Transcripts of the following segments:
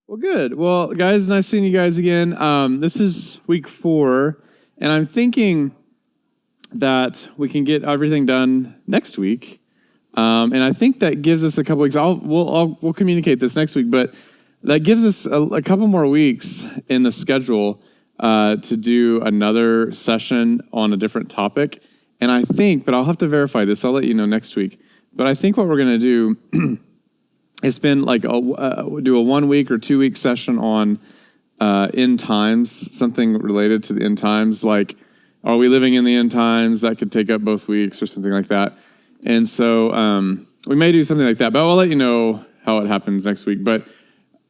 Well, good. Well, guys, nice seeing you guys again. This is week 4, and I'm thinking that we can get everything done next week. And I think that gives us a couple weeks. We'll communicate this next week, but that gives us a couple more weeks in the schedule to do another session on a different topic. And I think, but I'll have to verify this. I'll let you know next week. But I think what we're going to do it's been like do a 1 week or 2 week session on end times, something related to the end times, like are we living in the end times? That could take up both weeks or something like that. And so we may do something like that, but I'll let you know how it happens next week. But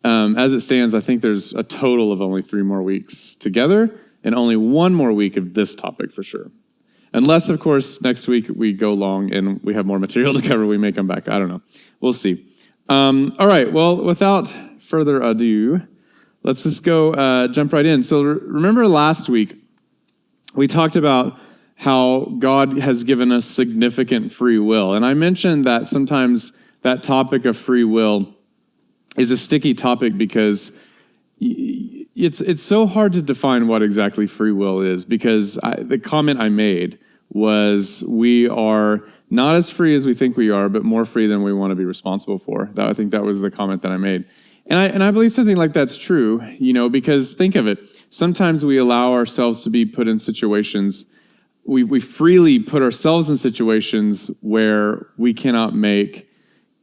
as it stands, I think there's a total of only 3 more weeks together and only 1 more week of this topic for sure. Unless, of course, next week we go long and we have more material to cover, we may come back. I don't know. We'll see. All right, well, without further ado, let's just go jump right in. So remember last week, we talked about how God has given us significant free will. And I mentioned that sometimes that topic of free will is a sticky topic because it's so hard to define what exactly free will is, because the comment I made was we are not as free as we think we are, but more free than we want to be responsible for. I think that was the comment that I made. And I believe something like that's true, because think of it. Sometimes we allow ourselves to be put in situations, we freely put ourselves in situations where we cannot make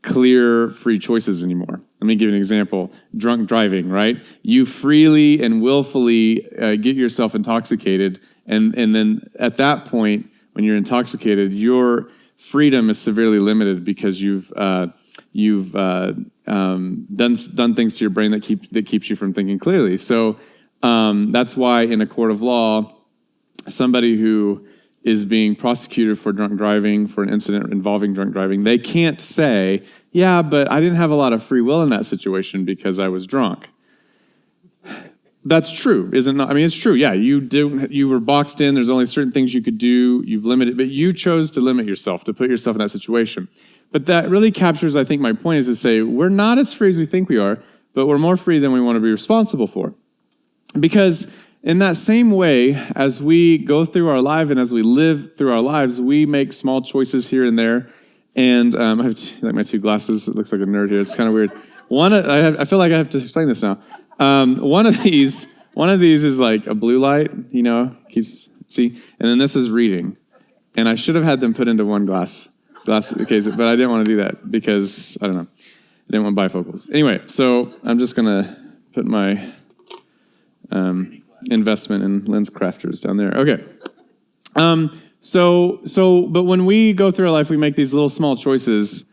clear, free choices anymore. Let me give you an example. Drunk driving, right? You freely and willfully get yourself intoxicated, and then at that point, when you're intoxicated, your freedom is severely limited because you've done things to your brain that keeps you from thinking clearly. So that's why in a court of law, somebody who is being prosecuted for drunk driving, for an incident involving drunk driving, they can't say, yeah, but I didn't have a lot of free will in that situation because I was drunk. That's true, isn't it? I mean, it's true. Yeah, you were boxed in. There's only certain things you could do. You've limited, but you chose to limit yourself, to put yourself in that situation. But that really captures, I think, my point is to say we're not as free as we think we are, but we're more free than we want to be responsible for. Because in that same way, as we go through our life and as we live through our lives, we make small choices here and there. And I have like my 2 glasses. It looks like a nerd here. It's kind of weird. I feel like I have to explain this now. One of these is like a blue light, see? And then this is reading. And I should have had them put into one glass case, but I didn't want to do that because, I don't know, I didn't want bifocals. Anyway, so I'm just going to put my investment in lens crafters down there. Okay. But when we go through our life, we make these little small choices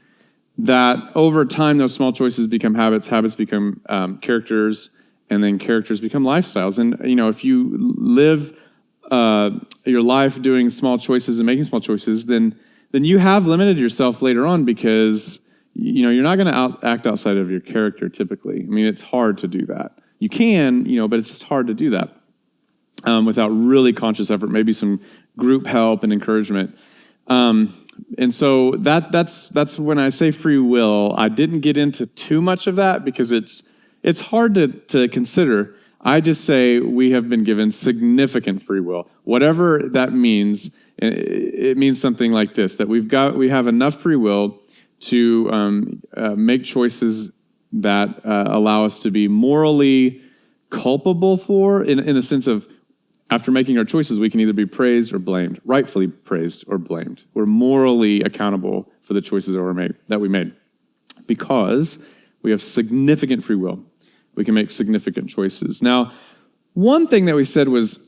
that over time, those small choices become habits, habits become characters, and then characters become lifestyles. And, if you live your life doing small choices and making small choices, then you have limited yourself later on because, you're not going to act outside of your character typically. I mean, it's hard to do that. You can, but it's just hard to do that without really conscious effort, maybe some group help and encouragement. And so that's when I say free will. I didn't get into too much of that because it's hard to consider. I just say we have been given significant free will. Whatever that means, it means something like this: that we have enough free will to make choices that allow us to be morally culpable for, in the sense of, after making our choices, we can either be praised or blamed, rightfully praised or blamed. We're morally accountable for the choices that we made because we have significant free will. We can make significant choices. Now, one thing that we said was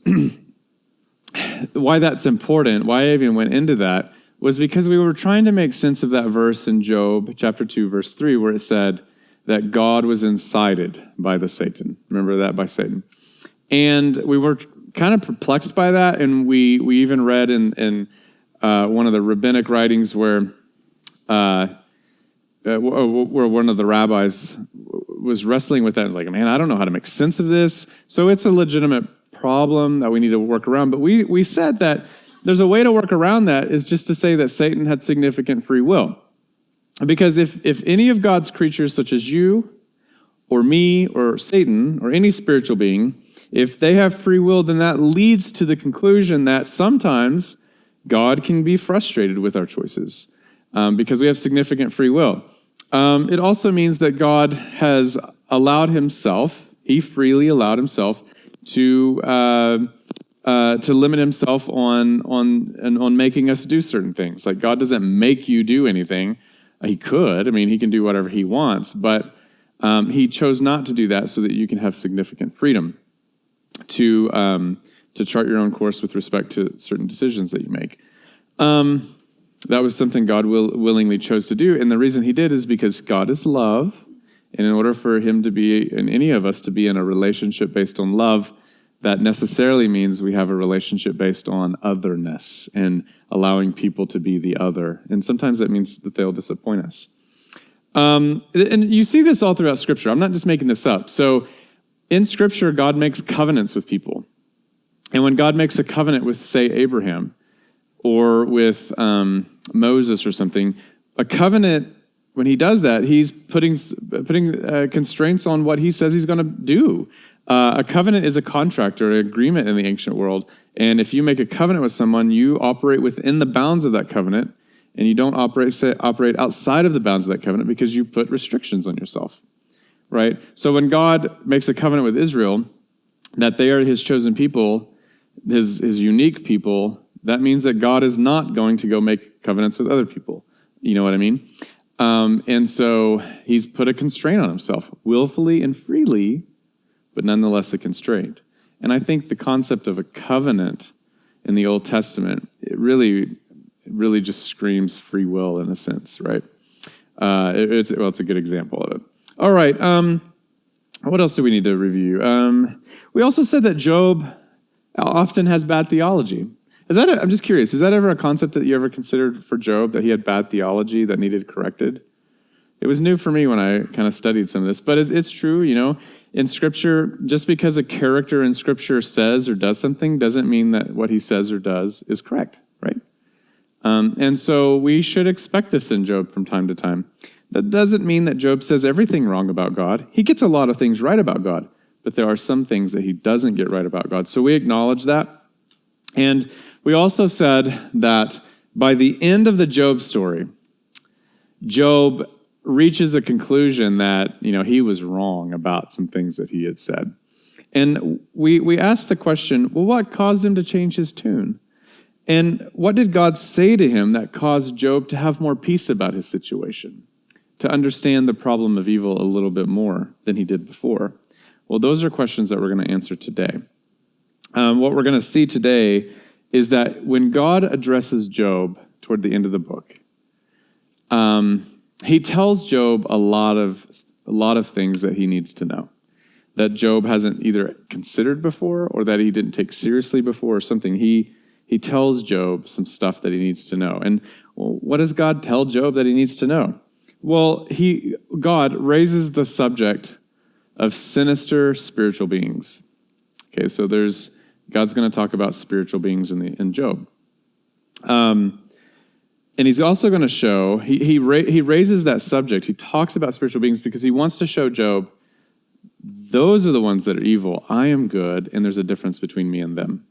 why that's important, why I even went into that, was because we were trying to make sense of that verse in Job chapter 2, verse 3, where it said that God was incited by Satan. Remember that, by Satan. And we were kind of perplexed by that, and we even read in one of the rabbinic writings where one of the rabbis was wrestling with that. It's like, man, I don't know how to make sense of this. So it's a legitimate problem that we need to work around. But we said that there's a way to work around that, is just to say that Satan had significant free will. Because if any of God's creatures, such as you or me or Satan or any spiritual being, if they have free will, then that leads to the conclusion that sometimes God can be frustrated with our choices because we have significant free will. It also means that God has allowed himself, he freely allowed himself to limit himself on making us do certain things. Like God doesn't make you do anything. He could. I mean, he can do whatever he wants, but he chose not to do that so that you can have significant freedom to chart your own course with respect to certain decisions that you make. That was something God willingly chose to do, and the reason he did is because God is love, and in order for him to be, and any of us to be in a relationship based on love, that necessarily means we have a relationship based on otherness and allowing people to be the other. And sometimes that means that they'll disappoint us. And you see this all throughout Scripture. I'm not just making this up. So in Scripture, God makes covenants with people. And when God makes a covenant with, say, Abraham or with Moses or something, a covenant, when he does that, he's putting constraints on what he says he's going to do. A covenant is a contract or an agreement in the ancient world. And if you make a covenant with someone, you operate within the bounds of that covenant, and you don't operate outside of the bounds of that covenant because you put restrictions on yourself, right? So when God makes a covenant with Israel, that they are his chosen people, his unique people, that means that God is not going to go make covenants with other people. You know what I mean? And so he's put a constraint on himself, willfully and freely, but nonetheless a constraint. And I think the concept of a covenant in the Old Testament, it really just screams free will in a sense, right? It's a good example of it. All right, what else do we need to review? We also said that Job often has bad theology. I'm just curious, is that ever a concept that you ever considered for Job, that he had bad theology that needed corrected? It was new for me when I kind of studied some of this, but it's true, in Scripture, just because a character in Scripture says or does something doesn't mean that what he says or does is correct, right? And so we should expect this in Job from time to time. That doesn't mean that Job says everything wrong about God. He gets a lot of things right about God, but there are some things that he doesn't get right about God. So we acknowledge that. And we also said that by the end of the Job story, Job reaches a conclusion that, he was wrong about some things that he had said. And we asked the question, well, what caused him to change his tune? And what did God say to him that caused Job to have more peace about his situation, to understand the problem of evil a little bit more than he did before? Well, those are questions that we're going to answer today. What we're going to see today is that when God addresses Job toward the end of the book, he tells Job a lot of things that he needs to know, that Job hasn't either considered before or that he didn't take seriously before or something. He tells Job some stuff that he needs to know. And what does God tell Job that he needs to know? Well, God raises the subject of sinister spiritual beings. Okay, so God's going to talk about spiritual beings in Job. And he's also going to show, he raises that subject. He talks about spiritual beings because he wants to show Job, those are the ones that are evil. I am good, and there's a difference between me and them.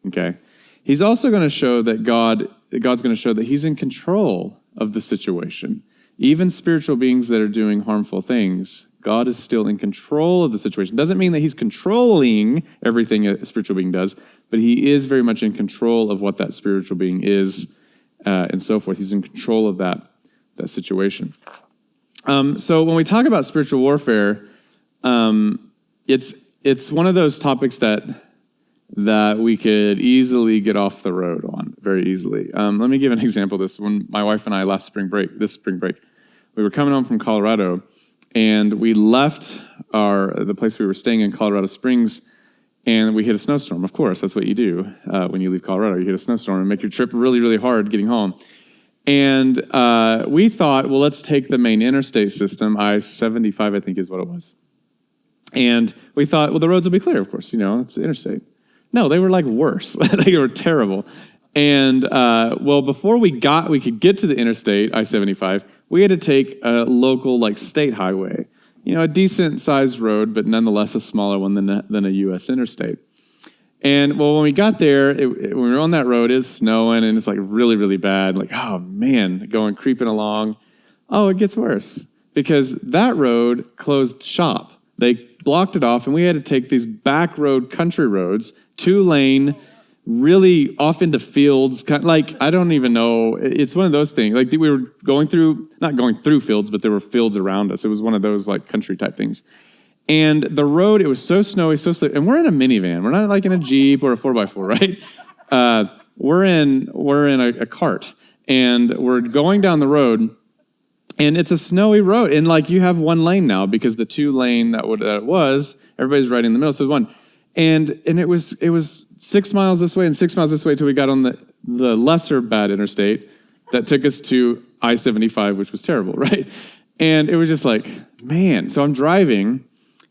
Okay? He's also going to show that God's going to show that he's in control of the situation. Even spiritual beings that are doing harmful things, God is still in control of the situation. Doesn't mean that he's controlling everything a spiritual being does, but he is very much in control of what that spiritual being is, and so forth. He's in control of that situation. So when we talk about spiritual warfare, it's one of those topics that we could easily get off the road on, very easily. Let me give an example of this. When my wife and I this spring break, we were coming home from Colorado, and we left the place we were staying in, Colorado Springs, and we hit a snowstorm. Of course, that's what you do when you leave Colorado. You hit a snowstorm and make your trip really, really hard getting home. And we thought, well, let's take the main interstate system, I-75, I think is what it was. And we thought, well, the roads will be clear, of course. It's the interstate. No, they were like worse. They were terrible. And before we could get to the interstate, I-75, we had to take a local state highway. a decent sized road, but nonetheless a smaller one than a U.S. interstate. And well, when we got there, when we were on that road, it's snowing and it's like really, really bad. Like, oh man, creeping along. Oh, it gets worse because that road closed shop. They blocked it off and we had to take these back road country roads, 2-lane, really off into fields. Like, I don't even know. It's one of those things. Like we were not going through fields, but there were fields around us. It was one of those like country type things. And the road, it was so snowy, so slippery. And we're in a minivan. We're not like in a Jeep or a 4x4, right? We're in a cart. And we're going down the road. And it's a snowy road. And like you have one lane now because the 2-lane that it was, everybody's right in the middle. So it was one. And it was 6 miles this way and 6 miles this way till we got on the lesser bad interstate that took us to I-75, which was terrible, right? And it was just like, man. So I'm driving,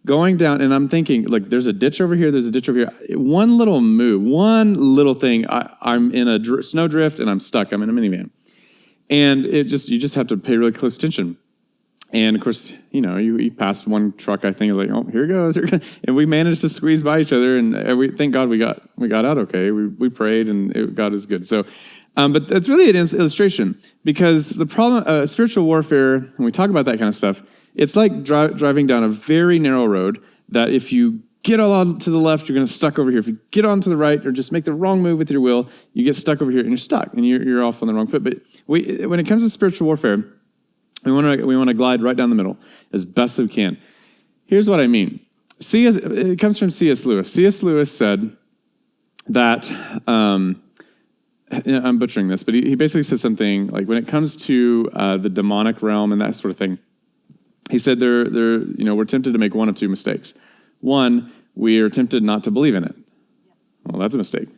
going down, and I'm thinking, like, there's a ditch over here, there's a ditch over here. One little move, one little thing, I'm in a snowdrift and I'm stuck. I'm in a minivan. And you just have to pay really close attention. And of course, you passed one truck, I think, like, oh, here it goes. And we managed to squeeze by each other, and thank God we got out okay. We prayed, and God is good. So, but that's really an illustration, because the problem, spiritual warfare, when we talk about that kind of stuff, it's like driving down a very narrow road that if you get on to the left, you're going to stuck over here. If you get on to the right or just make the wrong move with your will, you get stuck over here and you're stuck and you're off on the wrong foot. But when it comes to spiritual warfare, we want to glide right down the middle as best as we can. Here's what I mean. It comes from C.S. Lewis. C.S. Lewis said that, I'm butchering this, but he basically said something like, when it comes to the demonic realm and that sort of thing, he said we're tempted to make one of two mistakes. One, we are tempted not to believe in it. Well, that's a mistake.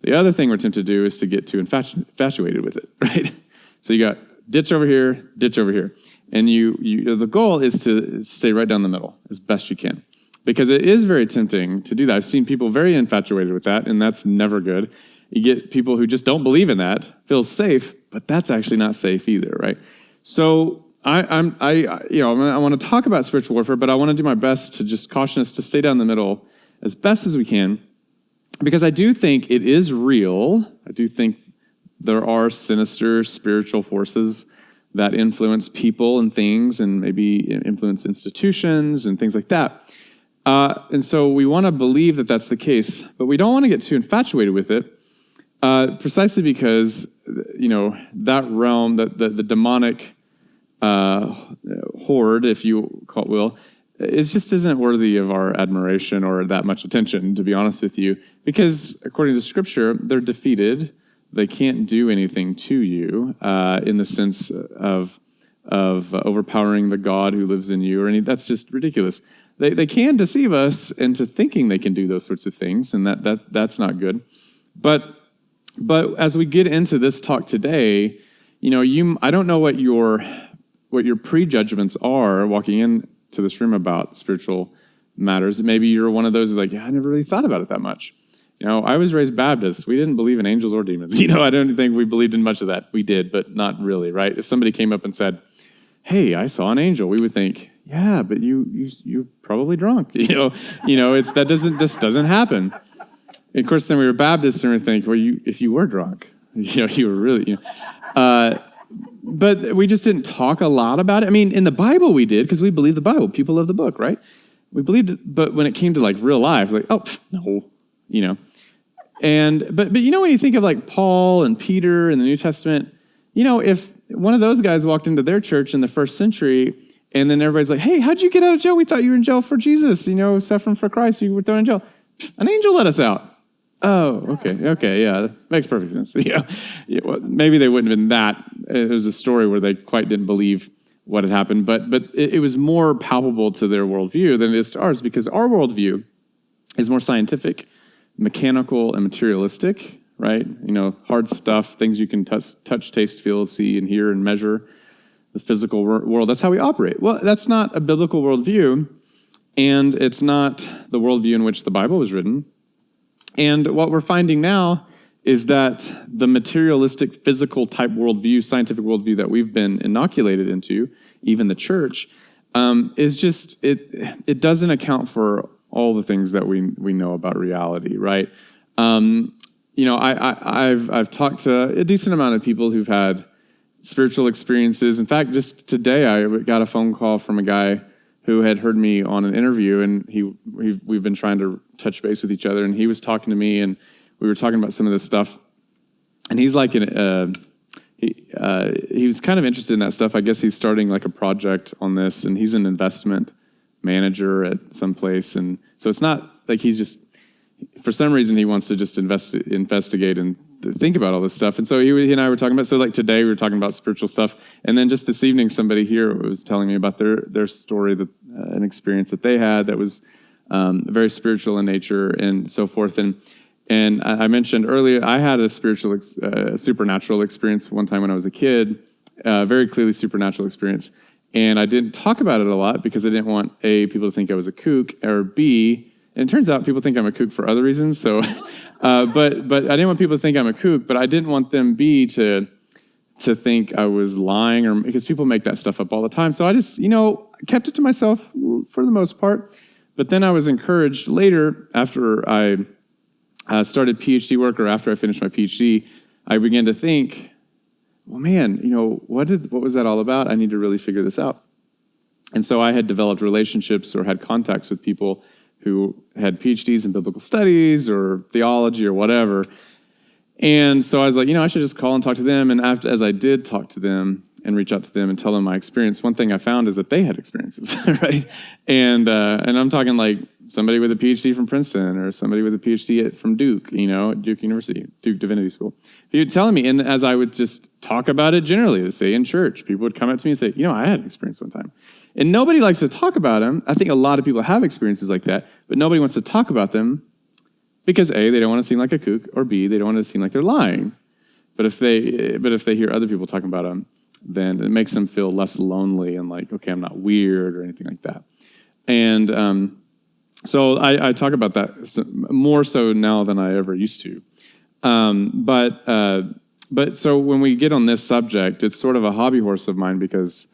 The other thing we're tempted to do is to get too infatuated with it, right? So you got ditch over here, and the goal is to stay right down the middle as best you can, because it is very tempting to do that. I've seen people very infatuated with that, and that's never good. You get people who just don't believe in that, feel safe, but that's actually not safe either, right? So I want to talk about spiritual warfare, but I want to do my best to just caution us to stay down the middle as best as we can, because I do think it is real. I do think there are sinister spiritual forces that influence people and things, and maybe influence institutions and things like that. And so we want to believe that that's the case, but we don't want to get too infatuated with it, precisely because that realm, the demonic horde, if you will, it just isn't worthy of our admiration or that much attention, to be honest with you, because according to Scripture, they're defeated. They can't do anything to you in the sense of overpowering the God who lives in you, or that's just ridiculous. They can deceive us into thinking they can do those sorts of things, and that's not good. But as we get into this talk today, I don't know what your prejudgments are walking into this room about spiritual matters. Maybe you're one of those who's like, I never really thought about it that much. I was raised Baptist. We didn't believe in angels or demons. I don't think we believed in much of that. We did, but not really, right? If somebody came up and said, hey, I saw an angel, we would think, yeah, but you're probably drunk. This doesn't happen. And of course, then we were Baptists and we think, well, if you were drunk, you were really, but we just didn't talk a lot about it. I mean, in the Bible we did, because we believe the Bible. People love the book, right? We believed it, but when it came to like real life, like, oh, no, And but when you think of like Paul and Peter in the New Testament, if one of those guys walked into their church in the first century, and then everybody's like, hey, how'd you get out of jail? We thought you were in jail for Jesus, suffering for Christ. You were thrown in jail. An angel let us out. Oh, okay, yeah, that makes perfect sense. Well, maybe they wouldn't have been that. It was a story where they quite didn't believe what had happened, but it was more palpable to their worldview than it is to ours, because our worldview is more scientific, mechanical, and materialistic, right? Hard stuff, things you can touch, taste, feel, see, and hear, and measure, the physical world. That's how we operate. Well, that's not a biblical worldview, and it's not the worldview in which the Bible was written. And what we're finding now is that the materialistic, physical type worldview, scientific worldview that we've been inoculated into, even the church, is just it doesn't account for all the things that we know about reality, right? I've talked to a decent amount of people who've had spiritual experiences. In fact, just today I got a phone call from a guy who had heard me on an interview, and we've been trying to touch base with each other, and he was talking to me, and we were talking about some of this stuff, and he's like he was kind of interested in that stuff. I guess he's starting like a project on this, and he's an investment manager at some place, and so it's not like he's just, for some reason he wants to just investigate and think about all this stuff. And so he and I were talking about, so like today we were talking about spiritual stuff, and then just this evening somebody here was telling me about their story, that an experience that they had that was very spiritual in nature and so forth. And I mentioned earlier, I had a supernatural experience one time when I was a kid, very clearly supernatural experience. And I didn't talk about it a lot because I didn't want A, people to think I was a kook, or B, and it turns out people think I'm a kook for other reasons. So, but I didn't want people to think I'm a kook, but I didn't want them, B, to think I was lying, or because people make that stuff up all the time. So I just, kept it to myself for the most part. But then I was encouraged later, after I started PhD work, or after I finished my PhD, I began to think, well, man, what was that all about? I need to really figure this out. And so I had developed relationships or had contacts with people who had PhDs in biblical studies or theology or whatever. And so I was like, I should just call and talk to them. And as I did talk to them and reach out to them and tell them my experience, one thing I found is that they had experiences, right? And I'm talking like somebody with a PhD from Princeton, or somebody with a PhD from Duke, at Duke University, Duke Divinity School. He would tell me, and as I would just talk about it generally, say in church, people would come up to me and say, I had an experience one time. And nobody likes to talk about them. I think a lot of people have experiences like that, but nobody wants to talk about them because A, they don't want to seem like a kook, or B, they don't want to seem like they're lying. But if they hear other people talking about them, then it makes them feel less lonely and like, okay, I'm not weird or anything like that. And so I talk about that more so now than I ever used to. But so when we get on this subject, it's sort of a hobby horse of mine because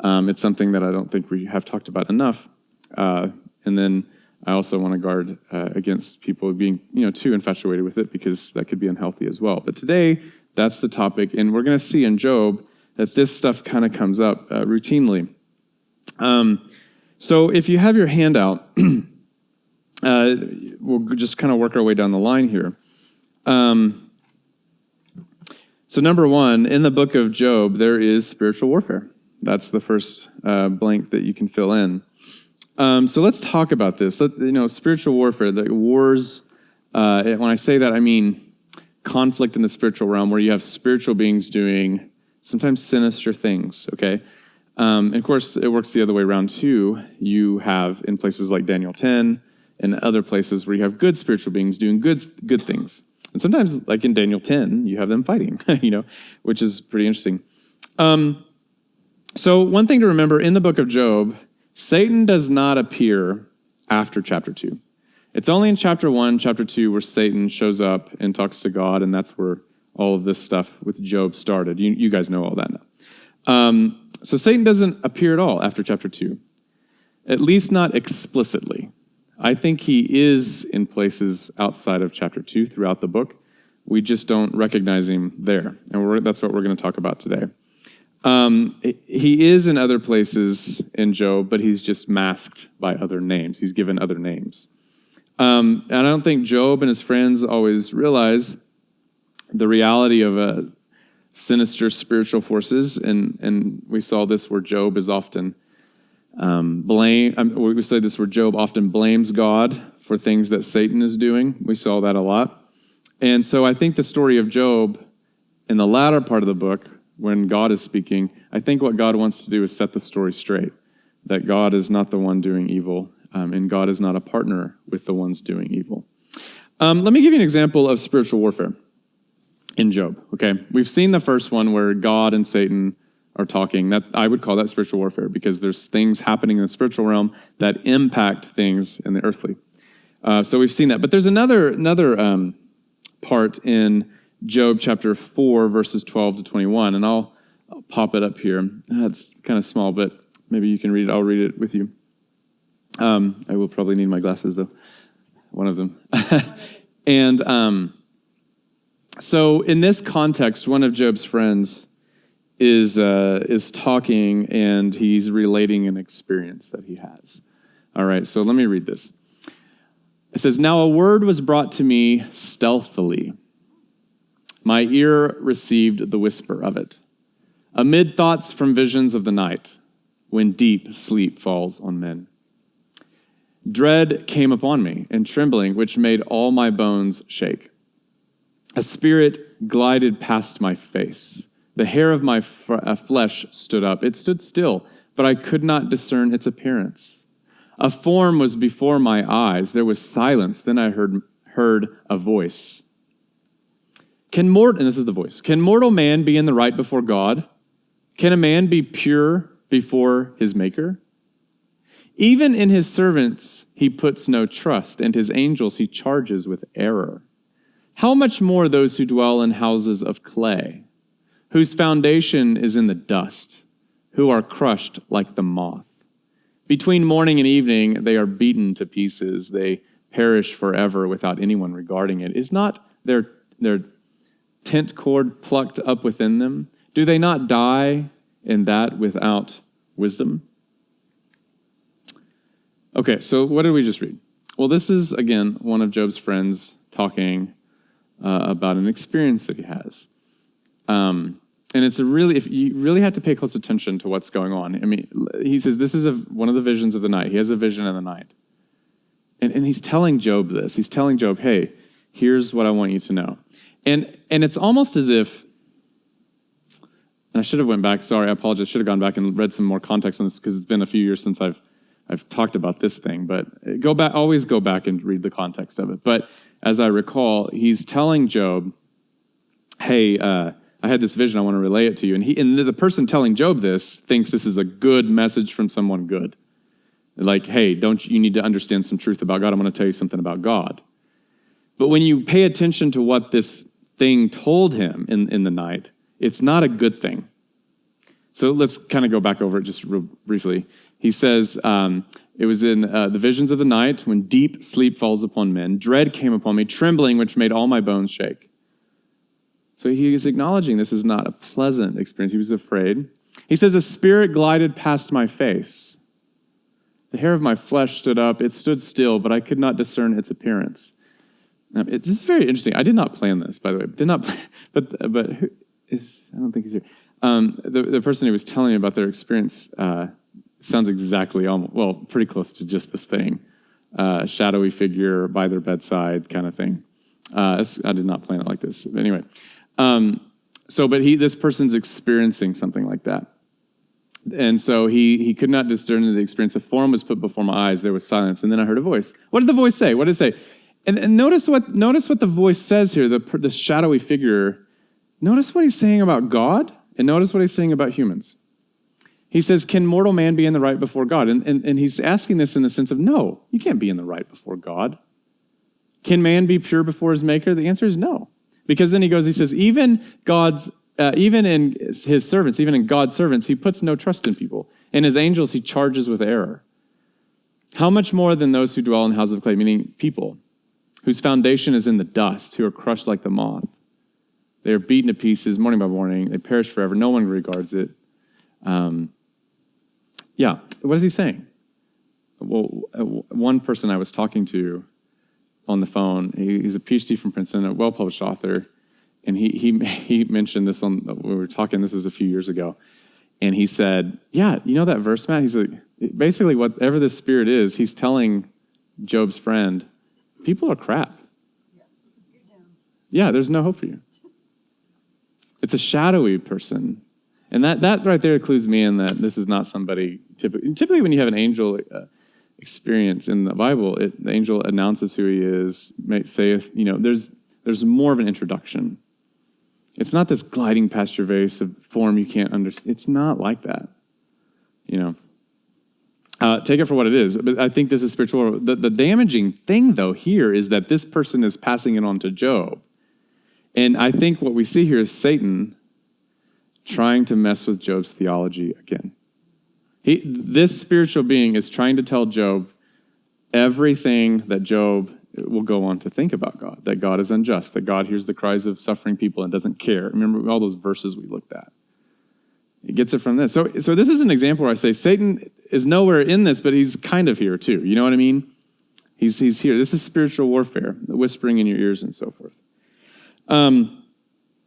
it's something that I don't think we have talked about enough. And then I also want to guard against people being, too infatuated with it, because that could be unhealthy as well. But today, that's the topic, and we're going to see in Job that this stuff kind of comes up routinely. So if you have your handout, we'll just kind of work our way down the line here. So number one, in the book of Job, there is spiritual warfare. That's the first blank that you can fill in. So let's talk about this. Spiritual warfare, the wars. When I say that, I mean conflict in the spiritual realm, where you have spiritual beings doing sometimes sinister things, okay? And of course, it works the other way around too. You have, in places like Daniel 10 and other places, where you have good spiritual beings doing good things. And sometimes, like in Daniel 10, you have them fighting, which is pretty interesting. So one thing to remember, in the book of Job, Satan does not appear after chapter 2. It's only in chapter 1, chapter 2, where Satan shows up and talks to God, and that's where all of this stuff with Job started. You guys know all that now. So Satan doesn't appear at all after chapter 2, at least not explicitly. I think he is in places outside of chapter 2 throughout the book. We just don't recognize him there, and that's what we're going to talk about today. He is in other places in Job, but he's just masked by other names. He's given other names. And I don't think Job and his friends always realize the reality of sinister spiritual forces. And we saw this where Job is often we say this where Job often blames God for things that Satan is doing. We saw that a lot. And so I think the story of Job in the latter part of the book, when God is speaking, I think what God wants to do is set the story straight, that God is not the one doing evil, and God is not a partner with the ones doing evil. Let me give you an example of spiritual warfare in Job, okay? We've seen the first one where God and Satan are talking. That I would call that spiritual warfare, because there's things happening in the spiritual realm that impact things in the earthly. So we've seen that. But there's another part in Job chapter 4, verses 12 to 21, and I'll pop it up here. It's kind of small, but Maybe you can read it. I'll read it with you. I will probably need my glasses, though. One of them. And so in this context, one of Job's friends is talking, and he's relating an experience that he has. All right, so let me read this. It says, "Now a word was brought to me stealthily. My ear received the whisper of it, amid thoughts from visions of the night, when deep sleep falls on men. Dread came upon me, and trembling, which made all my bones shake. A spirit glided past my face. The hair of my flesh stood up. It stood still, but I could not discern its appearance. A form was before my eyes. There was silence. Then I heard a voice. And this is the voice. Can mortal man be in the right before God? Can a man be pure before his Maker? Even in his servants he puts no trust, and his angels he charges with error. How much more those who dwell in houses of clay, whose foundation is in the dust, who are crushed like the moth. Between morning and evening they are beaten to pieces. They perish forever without anyone regarding it. Is not their tent cord plucked up within them? Do they not die in that without wisdom?" Okay, so what did we just read? Well, this is, again, one of Job's friends talking about an experience that he has. And it's if you really have to pay close attention to what's going on. I mean, he says this is one of the visions of the night. He has a vision in the night. And he's telling Job this. He's telling Job, hey, here's what I want you to know. And it's almost as if, and I should have went back, sorry, I apologize, should have gone back and read some more context on this because it's been a few years since I've talked about this thing, but always go back and read the context of it. But as I recall, he's telling Job, hey, I had this vision, I want to relay it to you. And the person telling Job this thinks this is a good message from someone good. Like, hey, you need to understand some truth about God. I'm going to tell you something about God. But when you pay attention to what this thing told him in the night, it's not a good thing. So let's kind of go back over it just real briefly. He says, it was in the visions of the night when deep sleep falls upon men. Dread came upon me, trembling, which made all my bones shake. So he is acknowledging this is not a pleasant experience. He was afraid. He says, a spirit glided past my face. The hair of my flesh stood up. It stood still, but I could not discern its appearance. Now, it's just very interesting. I did not plan this, by the way. But who is? I don't think he's here. The person who was telling me about their experience sounds exactly, pretty close to just this thing. Shadowy figure by their bedside kind of thing. I did not plan it like this. But anyway. This person's experiencing something like that. And so he could not discern the experience. A form was put before my eyes. There was silence. And then I heard a voice. What did the voice say? What did it say? And notice what the voice says here, the shadowy figure. Notice what he's saying about God, and notice what he's saying about humans. He says, can mortal man be in the right before God? And he's asking this in the sense of, no, you can't be in the right before God. Can man be pure before his maker? The answer is no. Because then he says, even in his servants, even in God's servants, he puts no trust in people. And his angels he charges with error. How much more than those who dwell in houses of clay, meaning people, whose foundation is in the dust, who are crushed like the moth. They are beaten to pieces morning by morning. They perish forever. No one regards it. What is he saying? Well, one person I was talking to on the phone, he's a PhD from Princeton, a well-published author, and he mentioned this when we were talking, this is a few years ago, and he said, yeah, you know that verse, Matt? He's like, basically whatever this spirit is, he's telling Job's friend, people are crap. Yeah, there's no hope for you. It's a shadowy person. And that right there clues me in that this is not somebody, typically when you have an angel experience in the Bible, the angel announces who he is, there's more of an introduction. It's not this gliding past your face of form you can't understand. It's not like that. Take it for what it is. But I think this is spiritual. The damaging thing, though, here is that this person is passing it on to Job. And I think what we see here is Satan trying to mess with Job's theology again. This spiritual being is trying to tell Job everything that Job will go on to think about God, that God is unjust, that God hears the cries of suffering people and doesn't care. Remember all those verses we looked at. It gets it from this. So this is an example where I say Satan is nowhere in this, but he's kind of here too. You know what I mean? He's here. This is spiritual warfare, the whispering in your ears and so forth.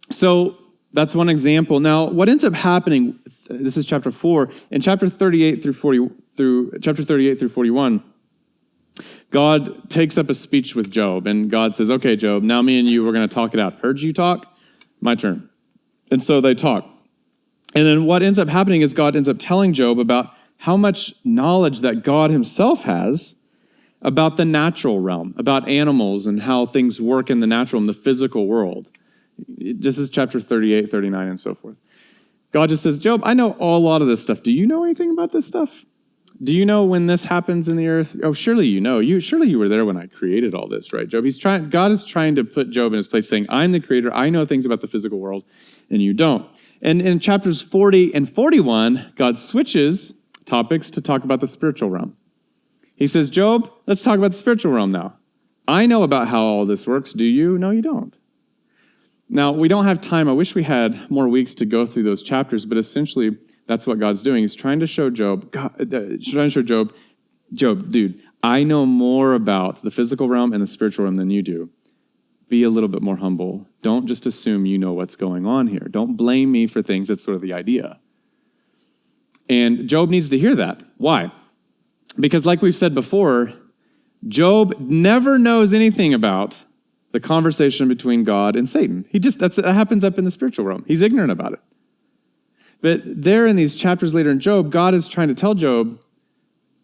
So that's one example. Now, what ends up happening, this is chapter 4, in chapter 38 through 41, God takes up a speech with Job, and God says, okay, Job, now me and you, we're going to talk it out. Heard you talk? My turn. And so they talk. And then what ends up happening is God ends up telling Job about how much knowledge that God himself has about the natural realm, about animals and how things work in the natural, in the physical world. This is chapter 38, 39, and so forth. God just says, Job, I know a lot of this stuff. Do you know anything about this stuff? Do you know when this happens in the earth? Oh, surely you know. Surely you were there when I created all this, right, Job? God is trying to put Job in his place, saying, I'm the creator. I know things about the physical world, and you don't. And in chapters 40 and 41, God switches topics to talk about the spiritual realm. He says, Job, let's talk about the spiritual realm now. I know about how all this works. Do you? No, you don't. Now, we don't have time. I wish we had more weeks to go through those chapters, but essentially, that's what God's doing. He's trying to show Job, Job, dude, I know more about the physical realm and the spiritual realm than you do. Be a little bit more humble. Don't just assume you know what's going on here. Don't blame me for things. That's sort of the idea. And Job needs to hear that. Why? Because like we've said before, Job never knows anything about the conversation between God and Satan. That happens up in the spiritual realm. He's ignorant about it. But there in these chapters later in Job, God is trying to tell Job,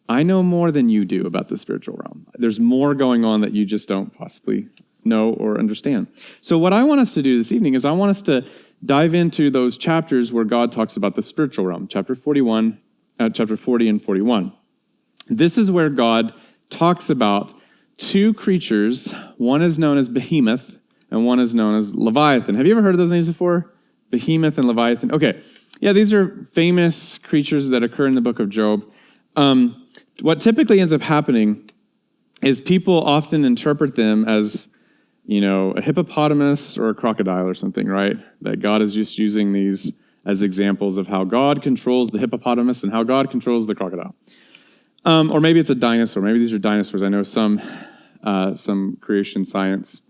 I know more than you do about the spiritual realm. There's more going on that you just don't possibly know or understand. So what I want us to do this evening is I want us to dive into those chapters where God talks about the spiritual realm, chapter 40 and 41. This is where God talks about two creatures. One is known as Behemoth and one is known as Leviathan. Have you ever heard of those names before? Behemoth and Leviathan. Okay. Yeah, these are famous creatures that occur in the book of Job. What typically ends up happening is people often interpret them as, a hippopotamus or a crocodile or something, right? That God is just using these as examples of how God controls the hippopotamus and how God controls the crocodile. Or maybe it's a dinosaur. Maybe these are dinosaurs. I know some creation science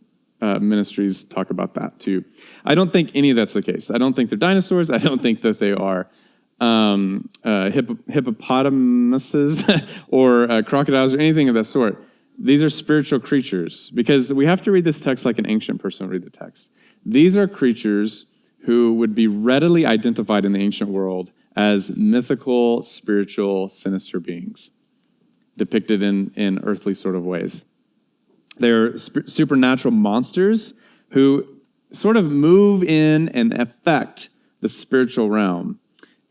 ministries talk about that too. I don't think any of that's the case. I don't think they're dinosaurs. I don't think that they are hippopotamuses or crocodiles or anything of that sort. These are spiritual creatures because we have to read this text like an ancient person would read the text. These are creatures who would be readily identified in the ancient world as mythical, spiritual, sinister beings depicted in earthly sort of ways. They're supernatural monsters who sort of move in and affect the spiritual realm.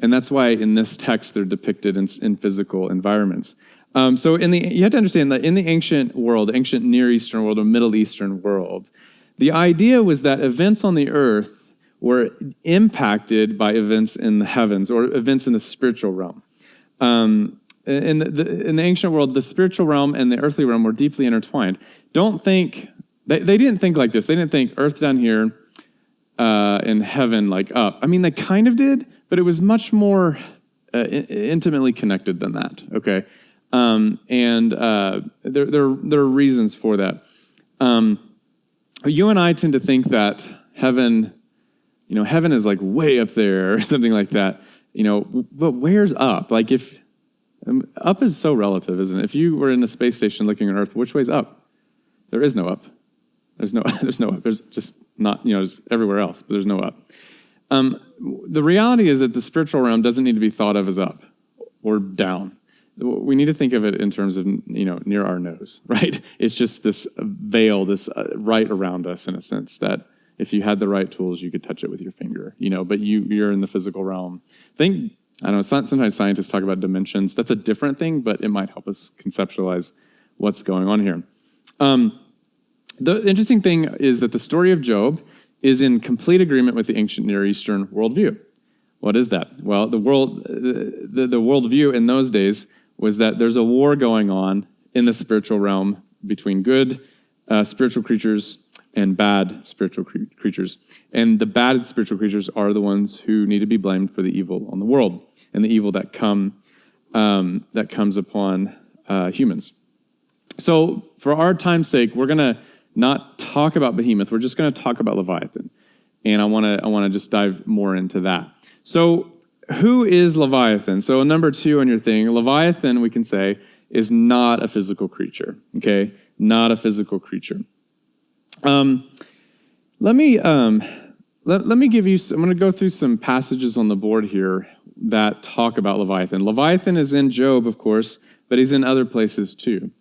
And that's why in this text they're depicted in physical environments. So you have to understand that in the ancient world, ancient Near Eastern world or Middle Eastern world, the idea was that events on the earth were impacted by events in the heavens or events in the spiritual realm. In the ancient world, the spiritual realm and the earthly realm were deeply intertwined. Don't think, they didn't think like this. They didn't think earth down here and heaven like up. I mean, they kind of did, but it was much more intimately connected than that, okay? There are reasons for that. You and I tend to think that heaven is like way up there or something like that, but where's up? Like up is so relative, isn't it? If you were in a space station looking at Earth, which way's up? There is no up. There's no up. There's just not, there's everywhere else, but there's no up. The reality is that the spiritual realm doesn't need to be thought of as up or down. We need to think of it in terms of, near our nose, right? It's just this veil, this right around us in a sense that if you had the right tools, you could touch it with your finger, but you're in the physical realm. I don't know, sometimes scientists talk about dimensions. That's a different thing, but it might help us conceptualize what's going on here. The interesting thing is that the story of Job is in complete agreement with the ancient Near Eastern worldview. What is that? Well, the worldview in those days was that there's a war going on in the spiritual realm between good spiritual creatures and bad spiritual creatures. And the bad spiritual creatures are the ones who need to be blamed for the evil on the world and the evil that comes upon humans. So for our time's sake, we're going to not talk about Behemoth. We're just going to talk about Leviathan. And I want to just dive more into that. So who is Leviathan? So number 2 on your thing, Leviathan, we can say, is not a physical creature. Okay? Not a physical creature. Let me give you, I'm going to go through some passages on the board here that talk about Leviathan. Leviathan is in Job, of course, but he's in other places too.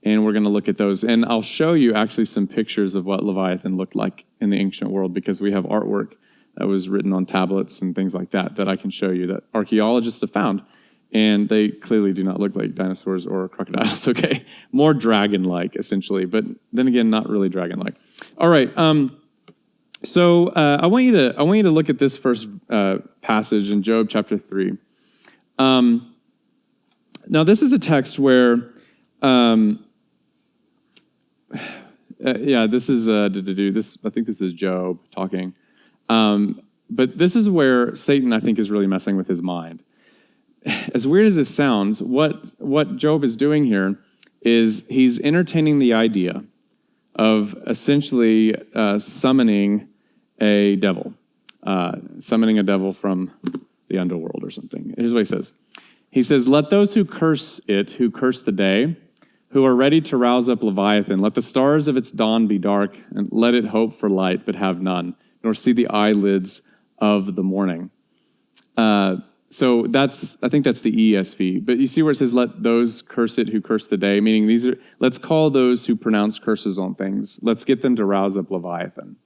And we're going to look at those. And I'll show you actually some pictures of what Leviathan looked like in the ancient world, because we have artwork that was written on tablets and things like that I can show you that archaeologists have found. And they clearly do not look like dinosaurs or crocodiles, okay? More dragon-like, essentially. But then again, not really dragon-like. All right. So I want you to look at this first passage in Job chapter 3. Now, this is a text where, this is this. I think this is Job talking, but this is where Satan, I think, is really messing with his mind. As weird as this sounds, what Job is doing here is he's entertaining the idea of essentially summoning a devil from the underworld or something. Here's what he says. He says, "Let those who curse it, who curse the day, who are ready to rouse up Leviathan, let the stars of its dawn be dark, and let it hope for light, but have none, nor see the eyelids of the morning." So I think that's the ESV. But you see where it says, "Let those curse it who curse the day," meaning let's call those who pronounce curses on things. Let's get them to rouse up Leviathan.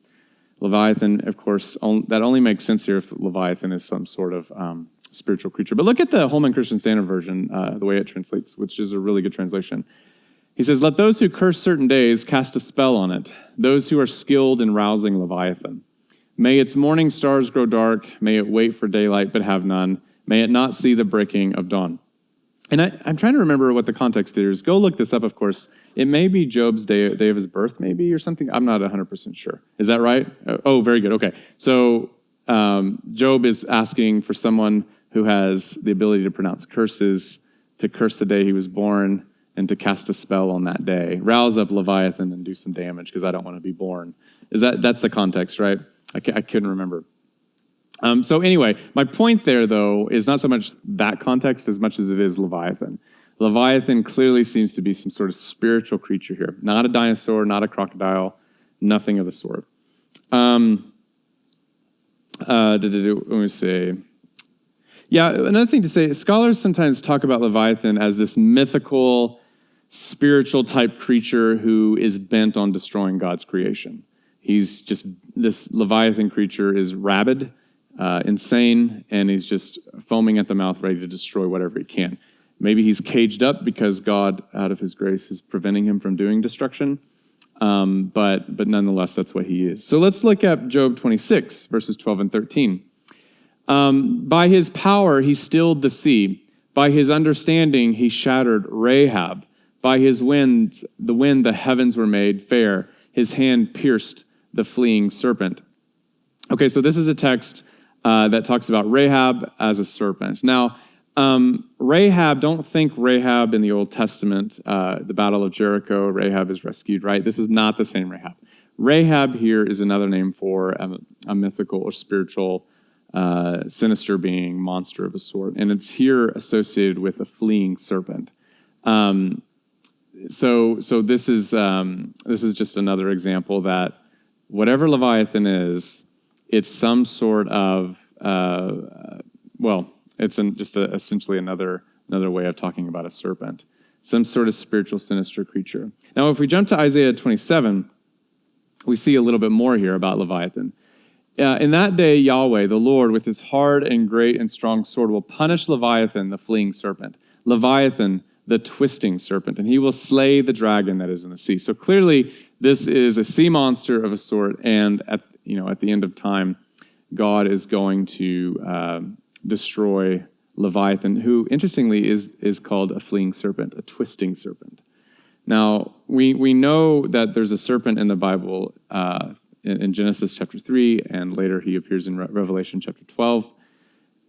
Leviathan, of course, that only makes sense here if Leviathan is some sort of spiritual creature. But look at the Holman Christian Standard Version, the way it translates, which is a really good translation. He says, "Let those who curse certain days cast a spell on it, those who are skilled in rousing Leviathan. May its morning stars grow dark, may it wait for daylight but have none, may it not see the breaking of dawn." And I'm trying to remember what the context is. Go look this up, of course. It may be Job's day of his birth, maybe, or something. I'm not 100% sure. Is that right? Oh, very good. Okay. So Job is asking for someone who has the ability to pronounce curses, to curse the day he was born, and to cast a spell on that day. Rouse up Leviathan and do some damage because I don't want to be born. That's the context, right? I couldn't remember. So anyway, my point there, though, is not so much that context as much as it is Leviathan. Leviathan clearly seems to be some sort of spiritual creature here. Not a dinosaur, not a crocodile, nothing of the sort. Let me see. Yeah, another thing to say, scholars sometimes talk about Leviathan as this mythical, spiritual type creature who is bent on destroying God's creation. This Leviathan creature is rabid, insane, and he's just foaming at the mouth, ready to destroy whatever he can. Maybe he's caged up because God, out of his grace, is preventing him from doing destruction. But nonetheless, that's what he is. So let's look at Job 26, verses 12 and 13. "By his power he stilled the sea. By his understanding he shattered Rahab. By his wind the heavens were made fair. His hand pierced the fleeing serpent." Okay, so this is a text that talks about Rahab as a serpent. Now, Rahab, don't think Rahab in the Old Testament, the Battle of Jericho, Rahab is rescued, right? This is not the same Rahab. Rahab here is another name for a mythical or spiritual sinister being, monster of a sort, and it's here associated with a fleeing serpent. So this is just another example that whatever Leviathan is, it's some sort of it's essentially another way of talking about a serpent, some sort of spiritual sinister creature. Now, if we jump to Isaiah 27, we see a little bit more here about Leviathan. In that day, Yahweh, the Lord, with his hard and great and strong sword, will punish Leviathan, the fleeing serpent, Leviathan, the twisting serpent, and he will slay the dragon that is in the sea. So clearly, this is a sea monster of a sort, and at the end of time, God is going to destroy Leviathan, who interestingly is called a fleeing serpent, a twisting serpent. Now, we know that there's a serpent in the Bible in Genesis chapter 3, and later he appears in Revelation chapter 12,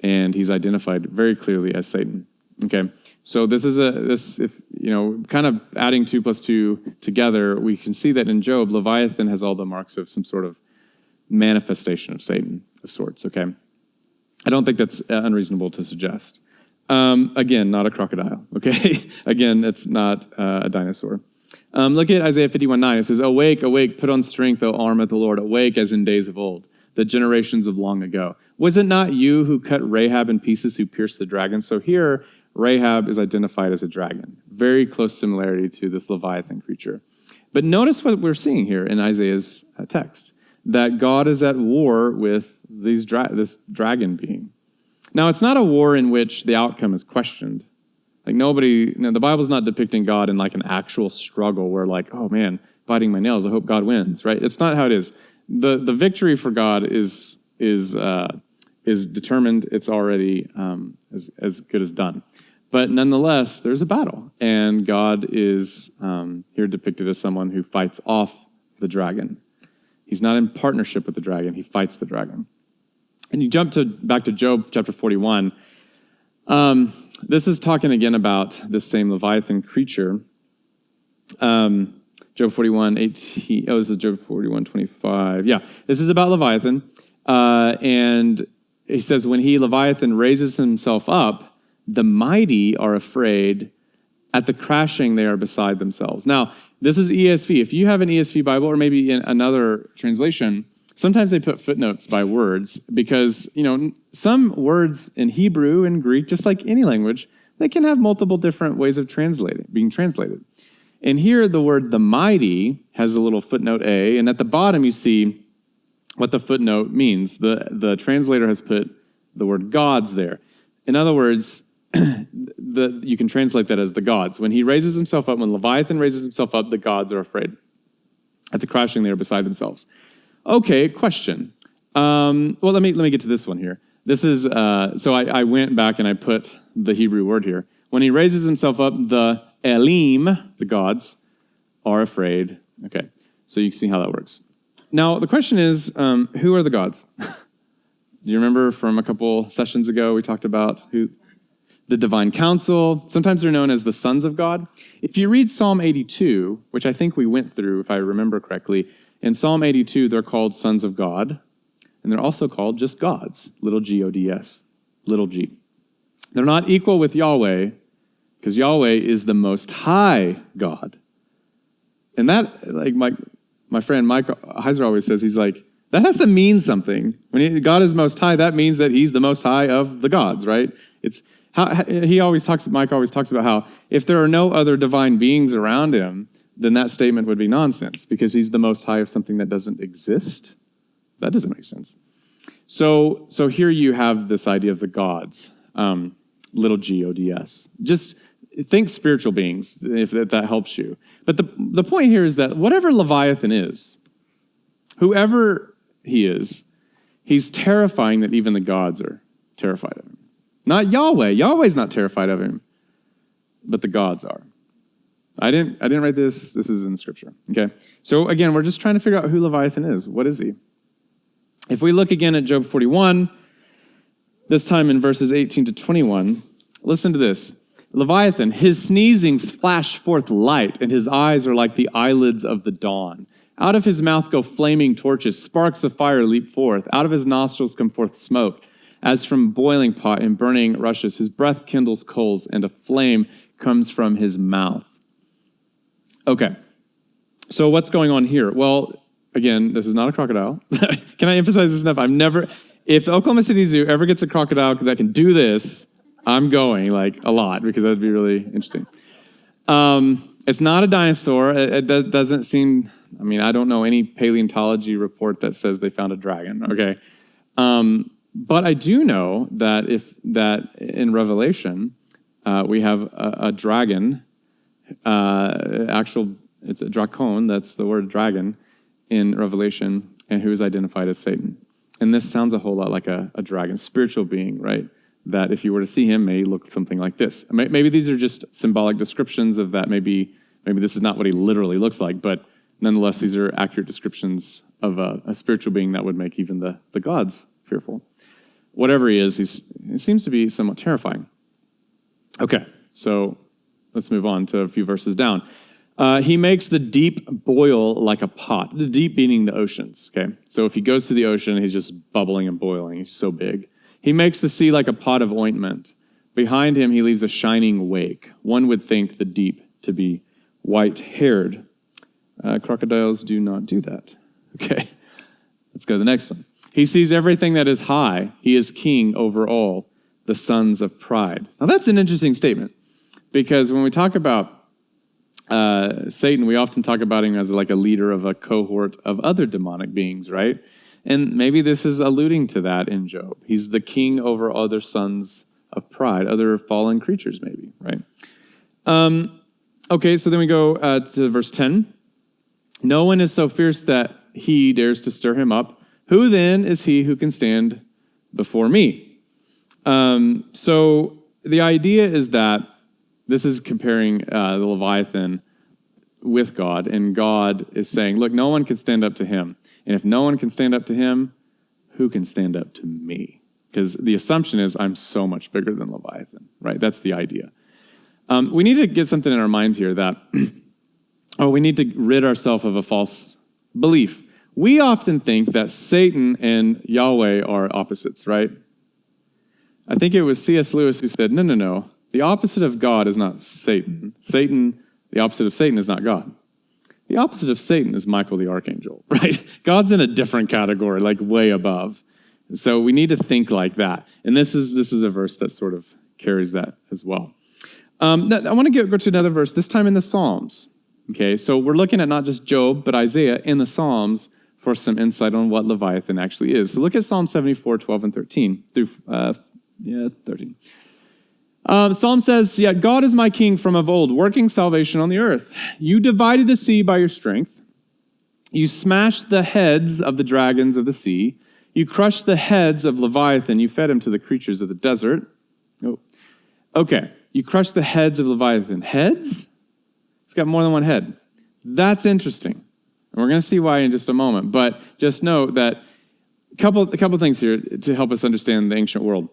and he's identified very clearly as Satan. Okay, so this is kind of adding 2 plus 2 together, we can see that in Job, Leviathan has all the marks of some sort of manifestation of Satan of sorts, okay? I don't think that's unreasonable to suggest. Again, not a crocodile, okay? Again, it's not a dinosaur. Look at Isaiah 51:9. It says, "Awake, awake, put on strength, O arm of the Lord. Awake as in days of old, the generations of long ago. Was it not you who cut Rahab in pieces, who pierced the dragon?" So here, Rahab is identified as a dragon. Very close similarity to this Leviathan creature. But notice what we're seeing here in Isaiah's text, that God is at war with this dragon being. Now, it's not a war in which the outcome is questioned. Like the Bible's not depicting God in like an actual struggle where like, oh man, biting my nails, I hope God wins, right? It's not how it is. The victory for God is determined. It's already as good as done. But nonetheless, there's a battle, and God is here depicted as someone who fights off the dragon. He's not in partnership with the dragon. He fights the dragon. And you jump back to Job chapter 41. This is talking again about this same Leviathan creature. Job 41:18. Oh, this is Job 41:25. Yeah, this is about Leviathan. And he says, when Leviathan raises himself up, the mighty are afraid. At the crashing, they are beside themselves. Now, this is ESV. If you have an ESV Bible or maybe in another translation, sometimes they put footnotes by words because, some words in Hebrew and Greek, just like any language, they can have multiple different ways of being translated. And here the word the mighty has a little footnote A, and at the bottom you see what the footnote means. The translator has put the word gods there. In other words, you can translate that as the gods. When Leviathan raises himself up, the gods are afraid. At the crashing, they are beside themselves. Okay, question. Well, let me get to this one here. This is, so I went back and I put the Hebrew word here. When he raises himself up, the Elim, the gods, are afraid. Okay, so you can see how that works. Now, the question is, who are the gods? Do you remember from a couple sessions ago, we talked about who? The divine council. Sometimes they're known as the sons of God. If you read Psalm 82, which I think we went through, if I remember correctly, in Psalm 82, they're called sons of God, and they're also called just gods, little g-o-d-s, little g. They're not equal with Yahweh, because Yahweh is the most high God. And that, like my friend Mike Heiser always says, he's like, that has to mean something. When God is most high, that means that he's the most high of the gods, right? Mike always talks about how if there are no other divine beings around him, then that statement would be nonsense because he's the most high of something that doesn't exist. That doesn't make sense. So here you have this idea of the gods, little g-o-d-s. Just think spiritual beings, if that helps you. But the point here is that whatever Leviathan is, whoever he is, he's terrifying that even the gods are terrified of him. Not Yahweh. Yahweh's not terrified of him, but the gods are. I didn't write this. This is in Scripture. Okay. So again, we're just trying to figure out who Leviathan is. What is he? If we look again at Job 41, this time in verses 18 to 21, listen to this. Leviathan, his sneezings flash forth light, and his eyes are like the eyelids of the dawn. Out of his mouth go flaming torches. Sparks of fire leap forth. Out of his nostrils come forth smoke, as from boiling pot and burning rushes. His breath kindles coals, and a flame comes from his mouth. Okay, so what's going on here? Well, again, this is not a crocodile. Can I emphasize this enough? If the Oklahoma City Zoo ever gets a crocodile that can do this, I'm going, like, a lot, because that would be really interesting. It's not a dinosaur. It doesn't seem, I don't know any paleontology report that says they found a dragon, okay? But I do know that in Revelation, we have a dragon, it's a dracon, that's the word dragon in Revelation, and who is identified as Satan. And this sounds a whole lot like a dragon, spiritual being, right? that if you were to see him, may look something like this. Maybe these are just symbolic descriptions of that. Maybe this is not what he literally looks like, but nonetheless, these are accurate descriptions of a spiritual being that would make even the gods fearful. Whatever he is, he seems to be somewhat terrifying. Okay, so let's move on to a few verses down. He makes the deep boil like a pot. The deep meaning the oceans, okay? So if he goes to the ocean, he's just bubbling and boiling. He's so big. He makes the sea like a pot of ointment. Behind him, he leaves a shining wake. One would think the deep to be white-haired. Crocodiles do not do that. Okay, let's go to the next one. He sees everything that is high. He is king over all the sons of pride. Now that's an interesting statement, because when we talk about Satan, we often talk about him as like a leader of a cohort of other demonic beings, right? And maybe this is alluding to that in Job. He's the king over other sons of pride, other fallen creatures maybe, right? Okay, so then we go to verse 10. No one is so fierce that he dares to stir him up. Who then is he who can stand before me? So the idea is that this is comparing the Leviathan with God, and God is saying, look, no one can stand up to him. And if no one can stand up to him, who can stand up to me? Because the assumption is I'm so much bigger than Leviathan, right? That's the idea. We need to get something in our minds here that, we need to rid ourselves of a false belief. We often think that Satan and Yahweh are opposites, right? I think it was C.S. Lewis who said, no. The opposite of God is not Satan. The opposite of Satan is not God. The opposite of Satan is Michael the Archangel, right? God's in a different category, like way above. So we need to think like that. And this is a verse that sort of carries that as well. I want to go to another verse, this time in the Psalms. Okay, so we're looking at not just Job, but Isaiah in the Psalms for some insight on what Leviathan actually is. So look at Psalm 74, 12, and 13 through 13. Psalm says, yet God is my king from of old, working salvation on the earth. You divided the sea by your strength. You smashed the heads of the dragons of the sea. You crushed the heads of Leviathan. You fed him to the creatures of the desert. Oh, okay. You crushed the heads of Leviathan. Heads? It's got more than one head. That's interesting. And we're going to see why in just a moment. But just know that a couple things here to help us understand the ancient world.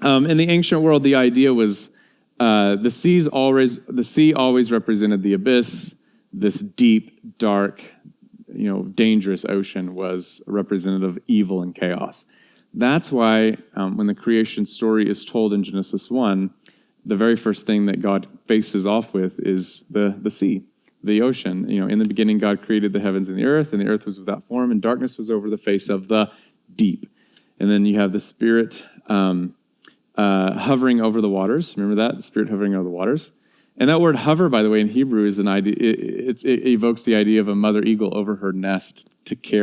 In the ancient world, the idea was the sea always represented the abyss. This deep, dark, dangerous ocean was representative of evil and chaos. That's why when the creation story is told in Genesis 1, the very first thing that God faces off with is the sea, the ocean. In the beginning, God created the heavens and the earth was without form, and darkness was over the face of the deep. And then you have the Spirit hovering over the waters. Remember that? The Spirit hovering over the waters. And that word hover, by the way, in Hebrew is an idea. It evokes the idea of a mother eagle over her nest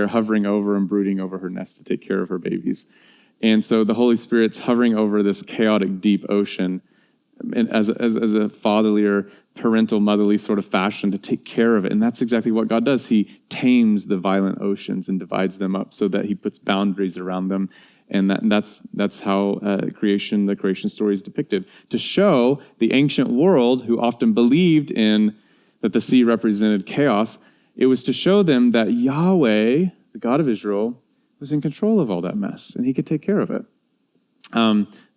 hovering over and brooding over her nest to take care of her babies. And so the Holy Spirit's hovering over this chaotic, deep ocean and as a fatherly or parental, motherly sort of fashion to take care of it. And that's exactly what God does. He tames the violent oceans and divides them up so that he puts boundaries around them. And that's how the creation story is depicted. To show the ancient world, who often believed in that the sea represented chaos, it was to show them that Yahweh, the God of Israel, was in control of all that mess, and he could take care of it.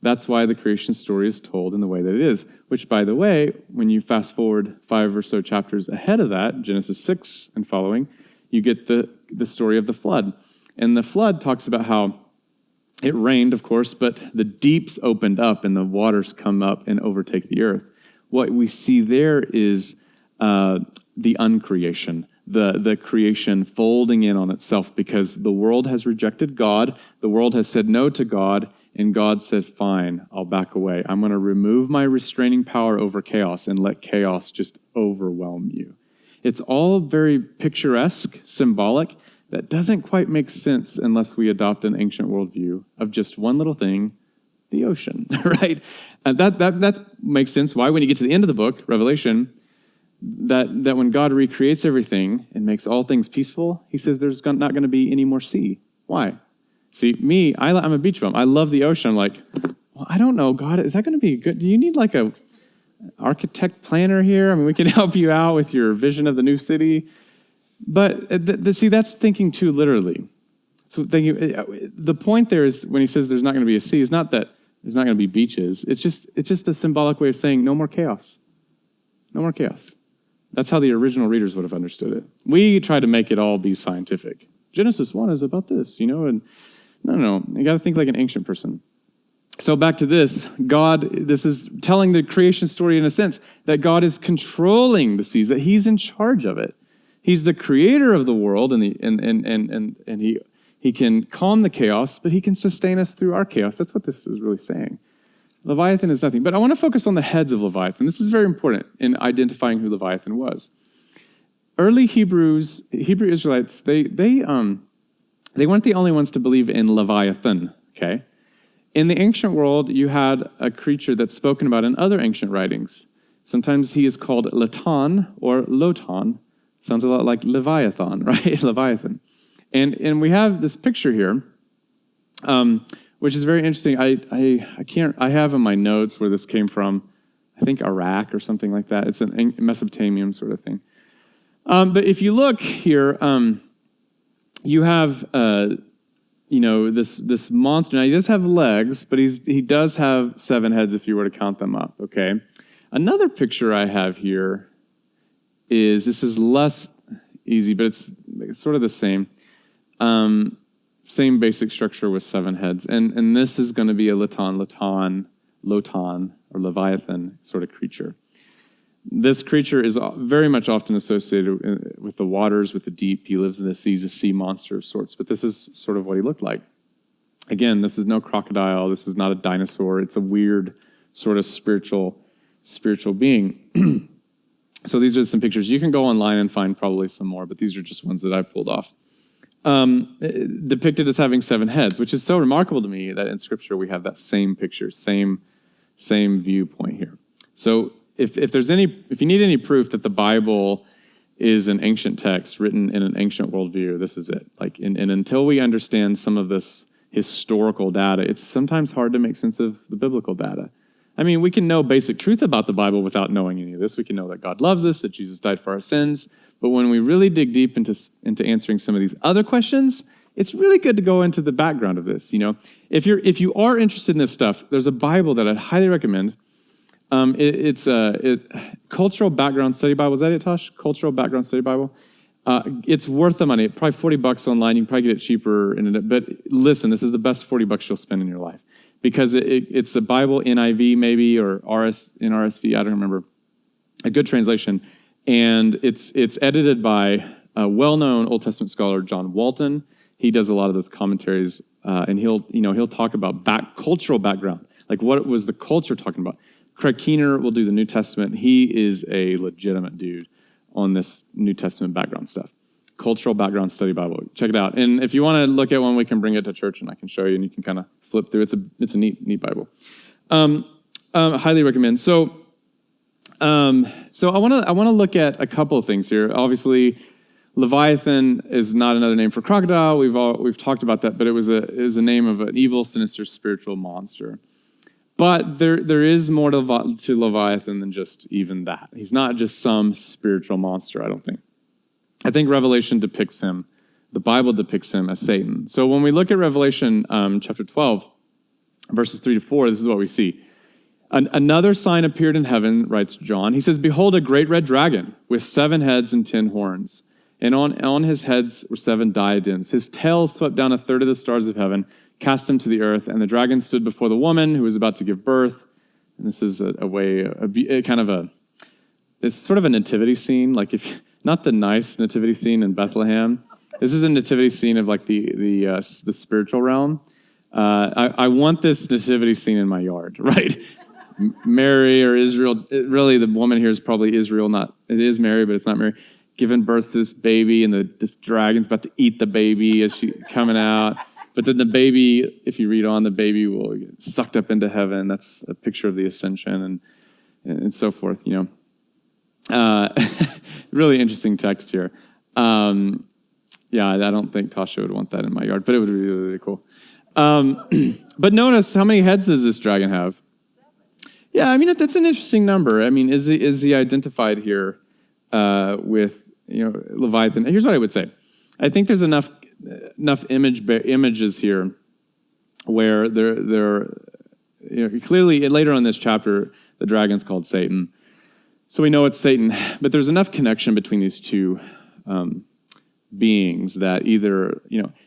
That's why the creation story is told in the way that it is, which, by the way, when you fast forward 5 or so chapters ahead of that, Genesis 6 and following, you get the story of the flood. And the flood talks about how it rained, of course, but the deeps opened up and the waters come up and overtake the earth. What we see there is the uncreation, the creation folding in on itself, because the world has rejected God, the world has said no to God, and God said, fine, I'll back away. I'm going to remove my restraining power over chaos and let chaos just overwhelm you. It's all very picturesque, symbolic. That doesn't quite make sense unless we adopt an ancient worldview of just one little thing, the ocean, right? And that makes sense. Why? When you get to the end of the book, Revelation, that when God recreates everything and makes all things peaceful, he says there's not going to be any more sea. Why? See, I'm a beach bum. I love the ocean. I'm like, well, I don't know, God, is that going to be good? Do you need like a architect planner here? I mean, we can help you out with your vision of the new city. But see, that's thinking too literally. So the point there is when he says there's not going to be a sea, is not that there's not going to be beaches. It's just a symbolic way of saying no more chaos. No more chaos. That's how the original readers would have understood it. We try to make it all be scientific. Genesis 1 is about this, and no. You got to think like an ancient person. So back to this, this is telling the creation story in a sense that God is controlling the seas, that he's in charge of it. He's the creator of the world, and he can calm the chaos, but he can sustain us through our chaos. That's what this is really saying. Leviathan is nothing. But I want to focus on the heads of Leviathan. This is very important in identifying who Leviathan was. Early Hebrew Israelites, they weren't the only ones to believe in Leviathan, okay? In the ancient world, you had a creature that's spoken about in other ancient writings. Sometimes he is called Latan or Lotan. Sounds a lot like Leviathan, right? Leviathan. And we have this picture here, which is very interesting. I have in my notes where this came from. I think Iraq or something like that. It's a Mesopotamian sort of thing. But if you look here, you have this monster. Now he does have legs, but he does have 7 heads if you were to count them up. Okay. Another picture I have here this is less easy, but it's sort of the same. Same basic structure with 7 heads. And this is going to be a Lotan, or Leviathan sort of creature. This creature is very much often associated with the waters, with the deep. He lives in the seas, a sea monster of sorts. But this is sort of what he looked like. Again, this is no crocodile. This is not a dinosaur. It's a weird sort of spiritual being. So these are some pictures. You can go online and find probably some more, but these are just ones that I pulled off. Depicted as having 7 heads, which is so remarkable to me that in Scripture we have that same picture, same viewpoint here. So if you need any proof that the Bible is an ancient text written in an ancient worldview, this is it. And until we understand some of this historical data, it's sometimes hard to make sense of the biblical data. I mean, we can know basic truth about the Bible without knowing any of this. We can know that God loves us, that Jesus died for our sins. But when we really dig deep into answering some of these other questions, it's really good to go into the background of this. If you are interested in this stuff, there's a Bible that I'd highly recommend. It's Cultural Background Study Bible. Is that it, Tosh? Cultural Background Study Bible. It's worth the money. Probably $40 online. You can probably get it cheaper. But listen, this is the best $40 you'll spend in your life. Because it's a Bible NIV maybe, or NRSV, I don't remember, a good translation. And it's edited by a well-known Old Testament scholar, John Walton. He does a lot of those commentaries, and he'll talk about cultural background, like what was the culture talking about. Craig Keener will do the New Testament. He is a legitimate dude on this New Testament background stuff. Cultural Background Study Bible. Check it out. And if you want to look at one, we can bring it to church and I can show you and you can kind of flip through. It's a neat Bible. Highly recommend. So I want to look at a couple of things here. Obviously, Leviathan is not another name for crocodile. We've talked about that, but it was a name of an evil, sinister, spiritual monster. But there is more to Leviathan than just even that. He's not just some spiritual monster, I don't think. I think Revelation depicts him, the Bible depicts him as Satan. So when we look at Revelation chapter 12, verses 3-4, this is what we see. Another sign appeared in heaven, writes John. He says, "Behold, a great red dragon with 7 heads and 10 horns. And on his heads were 7 diadems. His tail swept down 1/3 of the stars of heaven, cast them to the earth. And the dragon stood before the woman who was about to give birth." And this is it's sort of a nativity scene, not the nice nativity scene in Bethlehem. This is a nativity scene of the spiritual realm. I want this nativity scene in my yard, right? Mary or Israel, really the woman here is probably Israel, it is Mary, but it's not Mary, giving birth to this baby, and this dragon's about to eat the baby as she coming out. But then the baby, if you read on, the baby will get sucked up into heaven. That's a picture of the ascension and so forth, Really interesting text here. I don't think Tasha would want that in my yard, but it would be really, really cool. But notice, how many heads does this dragon have? Yeah, I mean, that's an interesting number. I mean, is he identified here with Leviathan? Here's what I would say. I think there's enough images here where they're clearly later on in this chapter the dragon's called Satan, so we know it's Satan. But there's enough connection between these two beings that either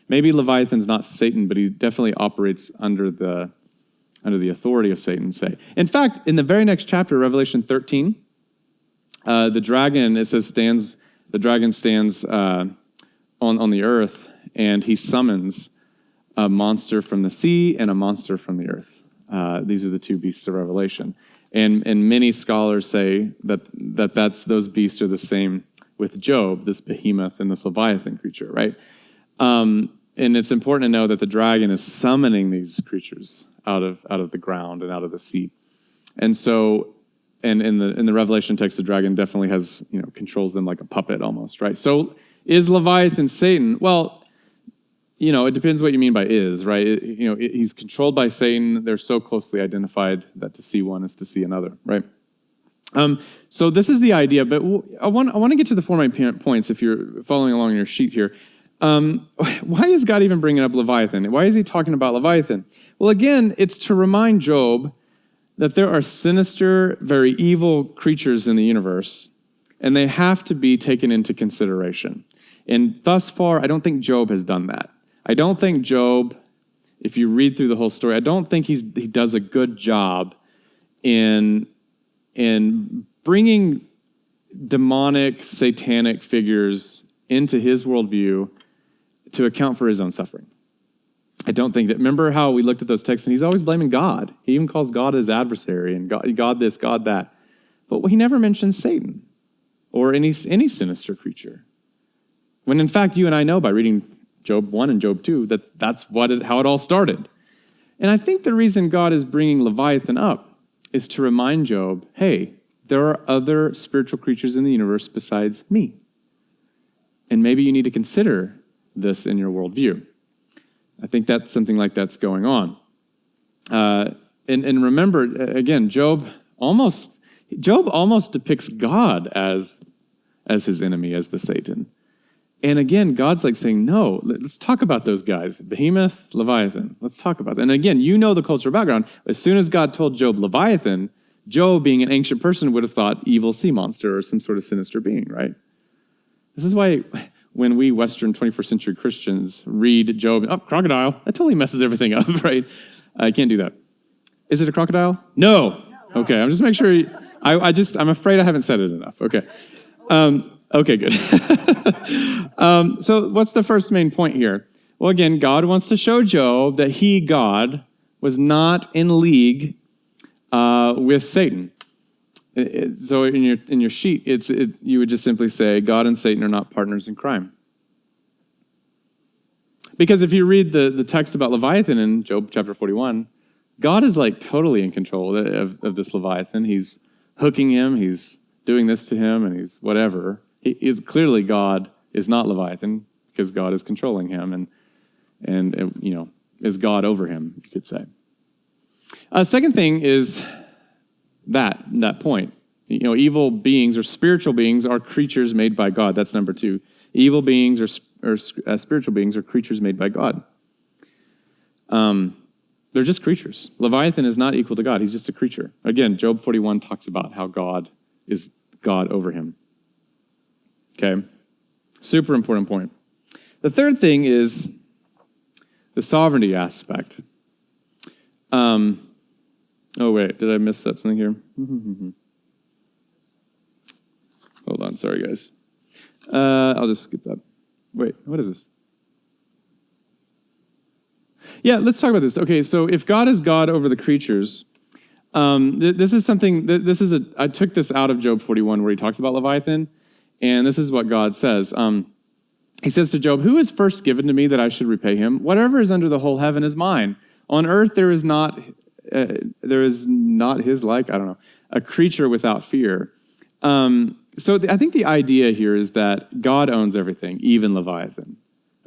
maybe Leviathan's not Satan, but he definitely operates under the authority of Satan. Say, in fact, in the very next chapter, Revelation 13, the dragon, it says, stands on the earth, and he summons a monster from the sea and a monster from the earth. These are the two beasts of Revelation. And many scholars say that those beasts are the same with Job, this behemoth and this Leviathan creature, right? And it's important to know that the dragon is summoning these creatures out of the ground and out of the sea. And so, and in the Revelation text, the dragon definitely has, controls them like a puppet almost, right? So is Leviathan Satan? Well, it depends what you mean by is, right? He's controlled by Satan. They're so closely identified that to see one is to see another, right? So this is the idea, but I want to get to the 4 main points if you're following along in your sheet here. Why is God even bringing up Leviathan? Why is he talking about Leviathan? Well, again, it's to remind Job that there are sinister, very evil creatures in the universe, and they have to be taken into consideration. And thus far, I don't think Job has done that. I don't think Job, if you read through the whole story, I don't think he does a good job in bringing demonic, satanic figures into his worldview to account for his own suffering. I don't think that. Remember how we looked at those texts, and he's always blaming God. He even calls God his adversary, and God this, God that. But he never mentions Satan or any sinister creature. When in fact, you and I know by reading Job 1 and Job 2 that's how it all started. And I think the reason God is bringing Leviathan up is to remind Job, hey, there are other spiritual creatures in the universe besides me. And maybe you need to consider this in your worldview. I think that's something like that's going on. And remember, again, Job almost depicts God as his enemy, as the Satan. And again, God's like saying, no, let's talk about those guys. Behemoth, Leviathan. Let's talk about that. And again, the cultural background. As soon as God told Job Leviathan, Job, being an ancient person, would have thought evil sea monster or some sort of sinister being, right? This is why when we Western 21st century Christians read Job, crocodile, that totally messes everything up, right? I can't do that. Is it a crocodile? No. Okay, I'm just making sure. I'm afraid I haven't said it enough. Okay. Okay, good. So what's the first main point here? Well, again, God wants to show Job that he, God, was not in league with Satan. So in your sheet, you would just simply say, God and Satan are not partners in crime. Because if you read the text about Leviathan in Job chapter 41, God is like totally in control of this Leviathan. He's hooking him, he's doing this to him, and he's whatever. Clearly God is not Leviathan because God is controlling him and is God over him, you could say. Second thing is that point. Evil beings or spiritual beings are creatures made by God. That's number 2. Evil beings or spiritual beings are creatures made by God. They're just creatures. Leviathan is not equal to God. He's just a creature. Again, Job 41 talks about how God is God over him. Okay? Super important point. The third thing is the sovereignty aspect. Oh, wait, did I miss up something here? Hold on, sorry, guys. I'll just skip that. Wait, what is this? Yeah, let's talk about this. Okay, so if God is God over the creatures, this is something, I took this out of Job 41 where he talks about Leviathan, and this is what God says. He says to Job, "Who is first given to me that I should repay him? Whatever is under the whole heaven is mine. On earth there is not his like, I don't know, a creature without fear." I think the idea here is that God owns everything, even Leviathan.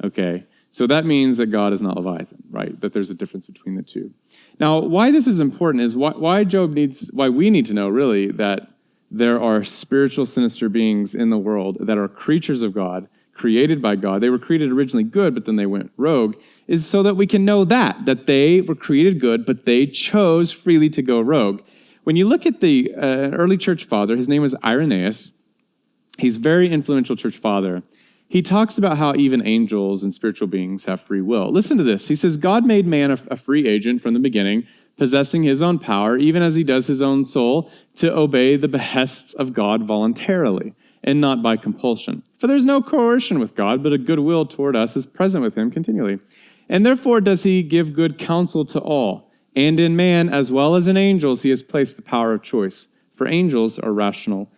Okay? So that means that God is not Leviathan, right? That there's a difference between the two. Now, why this is important is why we need to know, really, that there are spiritual sinister beings in the world that are creatures of God, created by God. They were created originally good, but then they went rogue, is so that we can know that they were created good, but they chose freely to go rogue. When you look at the early church father, his name was Irenaeus. He's a very influential church father. He talks about how even angels and spiritual beings have free will. Listen to this. He says, God made man a free agent from the beginning, possessing his own power, even as he does his own soul, to obey the behests of God voluntarily, and not by compulsion. For there's no coercion with God, but a good will toward us is present with him continually. And therefore does he give good counsel to all. And in man, as well as in angels, he has placed the power of choice. For angels are rational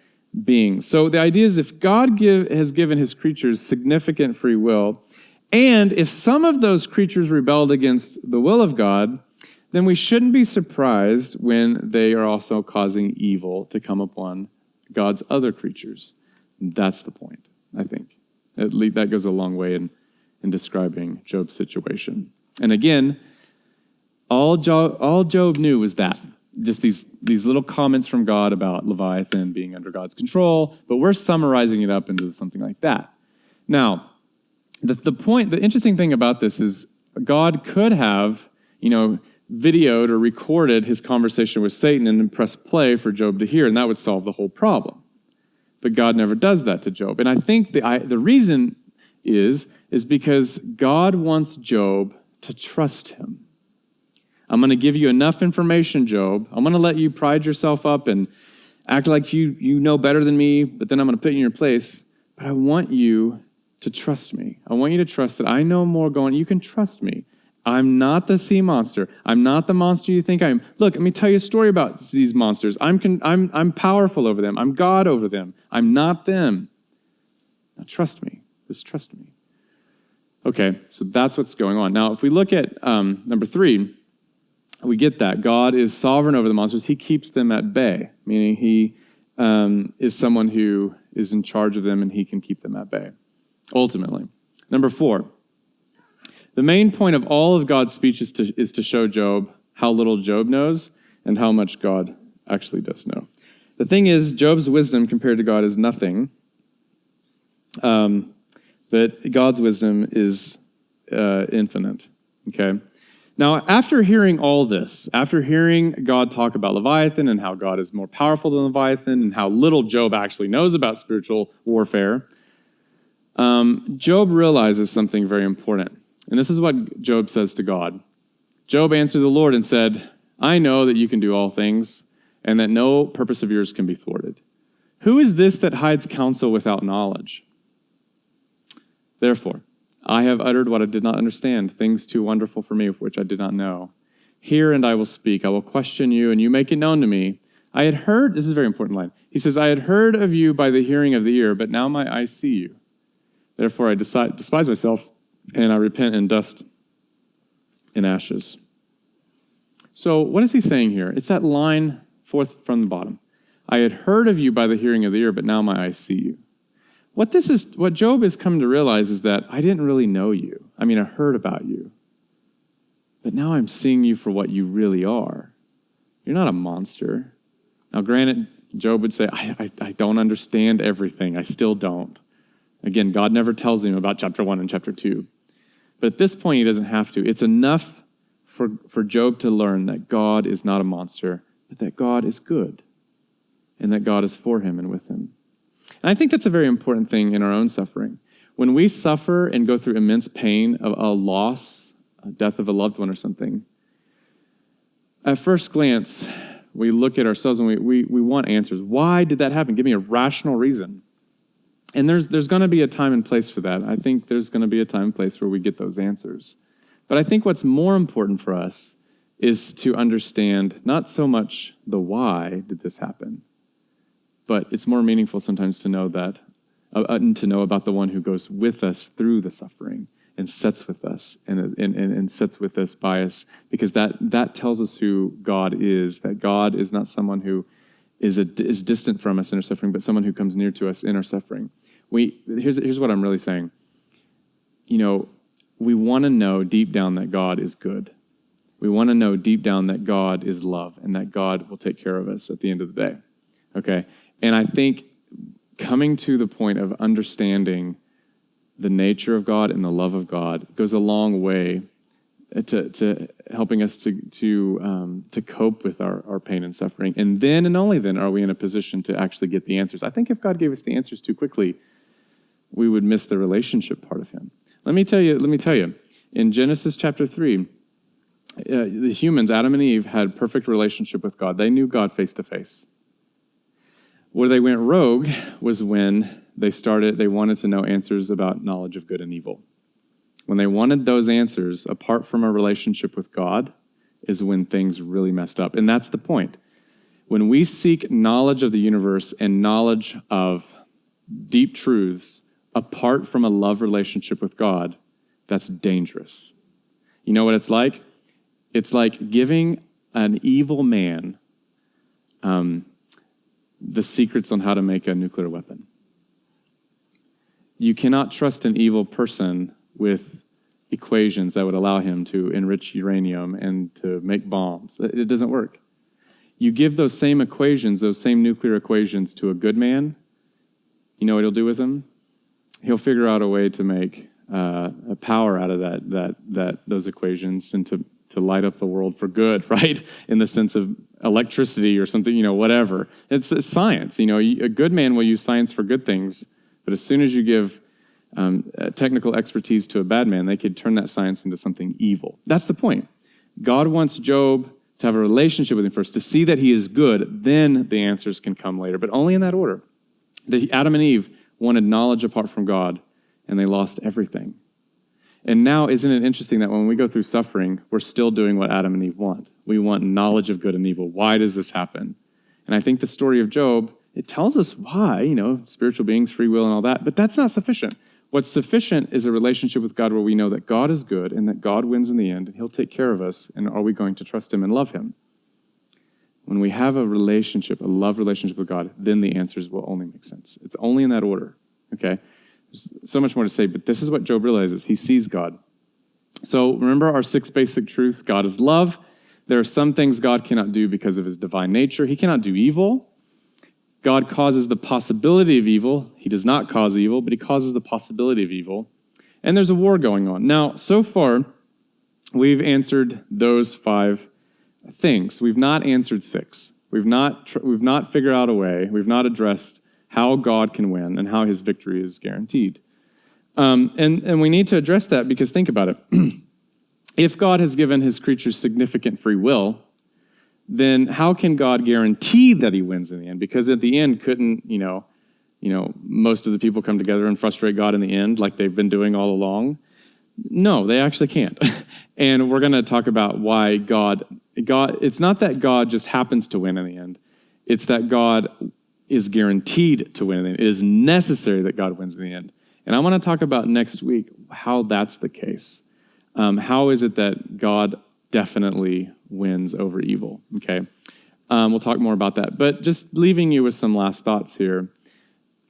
beings. So the idea is if God has given his creatures significant free will, and if some of those creatures rebelled against the will of God, then we shouldn't be surprised when they are also causing evil to come upon God's other creatures. That's the point, I think. At least that goes a long way in describing Job's situation. And again, all Job knew was that. Just these little comments from God about Leviathan being under God's control, but we're summarizing it up into something like that. Now, the interesting thing about this is God could have, videoed or recorded his conversation with Satan and then pressed play for Job to hear, and that would solve the whole problem. But God never does that to Job. And I think the reason is because God wants Job to trust him. I'm going to give you enough information, Job. I'm going to let you pride yourself up and act like you know better than me, but then I'm going to put you in your place. But I want you to trust me. I want you to trust that I know more going. You can trust me. I'm not the sea monster. I'm not the monster you think I am. Look, let me tell you a story about these monsters. I'm powerful over them. I'm God over them. I'm not them. Now trust me. Just trust me. Okay, so that's what's going on. Now, if we look at number 3, we get that. God is sovereign over the monsters. He keeps them at bay, meaning he is someone who is in charge of them and he can keep them at bay, ultimately. Number 4, the main point of all of God's speech is to show Job how little Job knows and how much God actually does know. The thing is, Job's wisdom compared to God is nothing, but God's wisdom is infinite, okay? Now, after hearing all this, after hearing God talk about Leviathan and how God is more powerful than Leviathan and how little Job actually knows about spiritual warfare, Job realizes something very important. And this is what Job says to God. Job answered the Lord and said, I know that you can do all things and that no purpose of yours can be thwarted. Who is this that hides counsel without knowledge? Therefore, I have uttered what I did not understand, things too wonderful for me, which I did not know. Hear and I will speak. I will question you, and you make it known to me. I had heard, this is a very important line. He says, I had heard of you by the hearing of the ear, but now my eyes see you. Therefore I despise myself, and I repent in dust and ashes. So what is he saying here? It's that line fourth from the bottom. I had heard of you by the hearing of the ear, but now my eyes see you. What Job has come to realize is that I didn't really know you. I mean, I heard about you. But now I'm seeing you for what you really are. You're not a monster. Now, granted, Job would say, I don't understand everything. I still don't. Again, God never tells him about chapter 1 and chapter 2. But at this point, he doesn't have to. It's enough for Job to learn that God is not a monster, but that God is good, and that God is for him and with him. And I think that's a very important thing in our own suffering. When we suffer and go through immense pain of a loss, a death of a loved one or something, at first glance, we look at ourselves and we want answers. Why did that happen? Give me a rational reason. And there's going to be a time and place for that. I think there's going to be a time and place where we get those answers. But I think what's more important for us is to understand not so much the why did this happen, but it's more meaningful sometimes to know that, to know about the one who goes with us through the suffering and sits with us and sits with us by us, because that tells us who God is, that God is not someone who is distant from us in our suffering, but someone who comes near to us in our suffering. Here's what I'm really saying. we want to know deep down that God is good. We want to know deep down that God is love and that God will take care of us at the end of the day. Okay? And I think coming to the point of understanding the nature of God and the love of God goes a long way to helping us to cope with our pain and suffering. And then and only then are we in a position to actually get the answers. I think if God gave us the answers too quickly, we would miss the relationship part of him. Let me tell you, in Genesis chapter 3, the humans, Adam and Eve, had perfect relationship with God. They knew God face to face. Where they went rogue was when they wanted to know answers about knowledge of good and evil. When they wanted those answers apart from a relationship with God is when things really messed up. And that's the point. When we seek knowledge of the universe and knowledge of deep truths apart from a love relationship with God, that's dangerous. You know what it's like? It's like giving an evil man the secrets on how to make a nuclear weapon. You cannot trust an evil person with equations that would allow him to enrich uranium and to make bombs. It doesn't work. You give those same equations, those same nuclear equations to a good man, you know what he'll do with them? He'll figure out a way to make a power out of those equations and to light up the world for good, right? In the sense of electricity or something, whatever. It's science. A good man will use science for good things, but as soon as you give technical expertise to a bad man, they could turn that science into something evil. That's the point. God wants Job to have a relationship with him first, to see that he is good, then the answers can come later, but only in that order. Adam and Eve wanted knowledge apart from God, and they lost everything. And now, isn't it interesting that when we go through suffering, we're still doing what Adam and Eve want? We want knowledge of good and evil. Why does this happen? And I think the story of Job, it tells us why, spiritual beings, free will and all that, but that's not sufficient. What's sufficient is a relationship with God where we know that God is good and that God wins in the end, and he'll take care of us, and are we going to trust him and love him? When we have a relationship, a love relationship with God, then the answers will only make sense. It's only in that order, okay? There's so much more to say, but this is what Job realizes. He sees God. So remember our 6 basic truths. God is love. There are some things God cannot do because of his divine nature. He cannot do evil. God causes the possibility of evil. He does not cause evil, but he causes the possibility of evil. And there's a war going on. Now, so far, we've answered those 5 things. We've not answered 6. We've not figured out a way. We've not addressed how God can win and how his victory is guaranteed. And we need to address that because think about it. If God has given his creatures significant free will, then how can God guarantee that he wins in the end? Because at the end, couldn't, most of the people come together and frustrate God in the end like they've been doing all along? No, they actually can't. And we're going to talk about why God, it's not that God just happens to win in the end. It's that God is guaranteed to win in the end. It is necessary that God wins in the end. And I want to talk about next week how that's the case. How is it that God definitely wins over evil? Okay, we'll talk more about that. But just leaving you with some last thoughts here.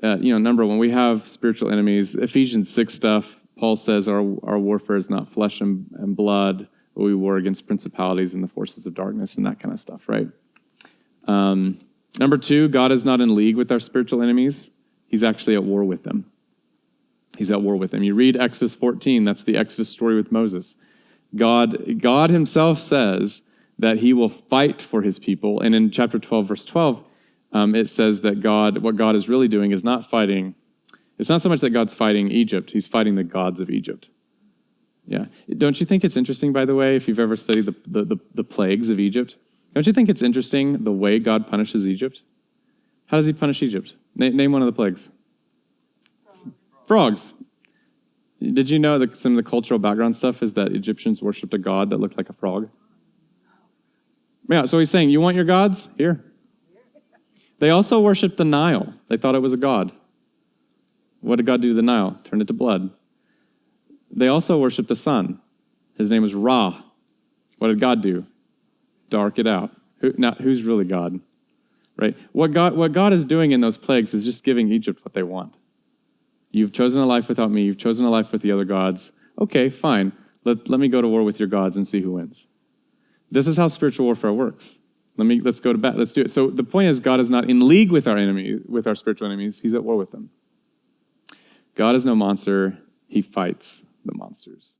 Number 1, we have spiritual enemies. Ephesians 6 stuff. Paul says our warfare is not flesh and blood, but we war against principalities and the forces of darkness and that kind of stuff, right? Number 2, God is not in league with our spiritual enemies. He's actually at war with them. He's at war with them. You read Exodus 14, that's the Exodus story with Moses. God himself says that he will fight for his people. And in chapter 12, verse 12, it says that what God is really doing is not fighting. It's not so much that God's fighting Egypt. He's fighting the gods of Egypt. Yeah. Don't you think it's interesting, by the way, if you've ever studied the plagues of Egypt? Don't you think it's interesting the way God punishes Egypt? How does he punish Egypt? Name one of the plagues. Frogs. Did you know that some of the cultural background stuff is that Egyptians worshipped a god that looked like a frog? Yeah, so he's saying, you want your gods? Here. They also worshipped the Nile. They thought it was a god. What did God do to the Nile? Turned it to blood. They also worshipped the sun. His name was Ra. What did God do? Dark it out. Who's really God? Right? What God is doing in those plagues is just giving Egypt what they want. You've chosen a life without me. You've chosen a life with the other gods. Okay, fine. Let me go to war with your gods and see who wins. This is how spiritual warfare works. Let's go to bat. Let's do it. So the point is, God is not in league with our enemy, with our spiritual enemies. He's at war with them. God is no monster. He fights the monsters.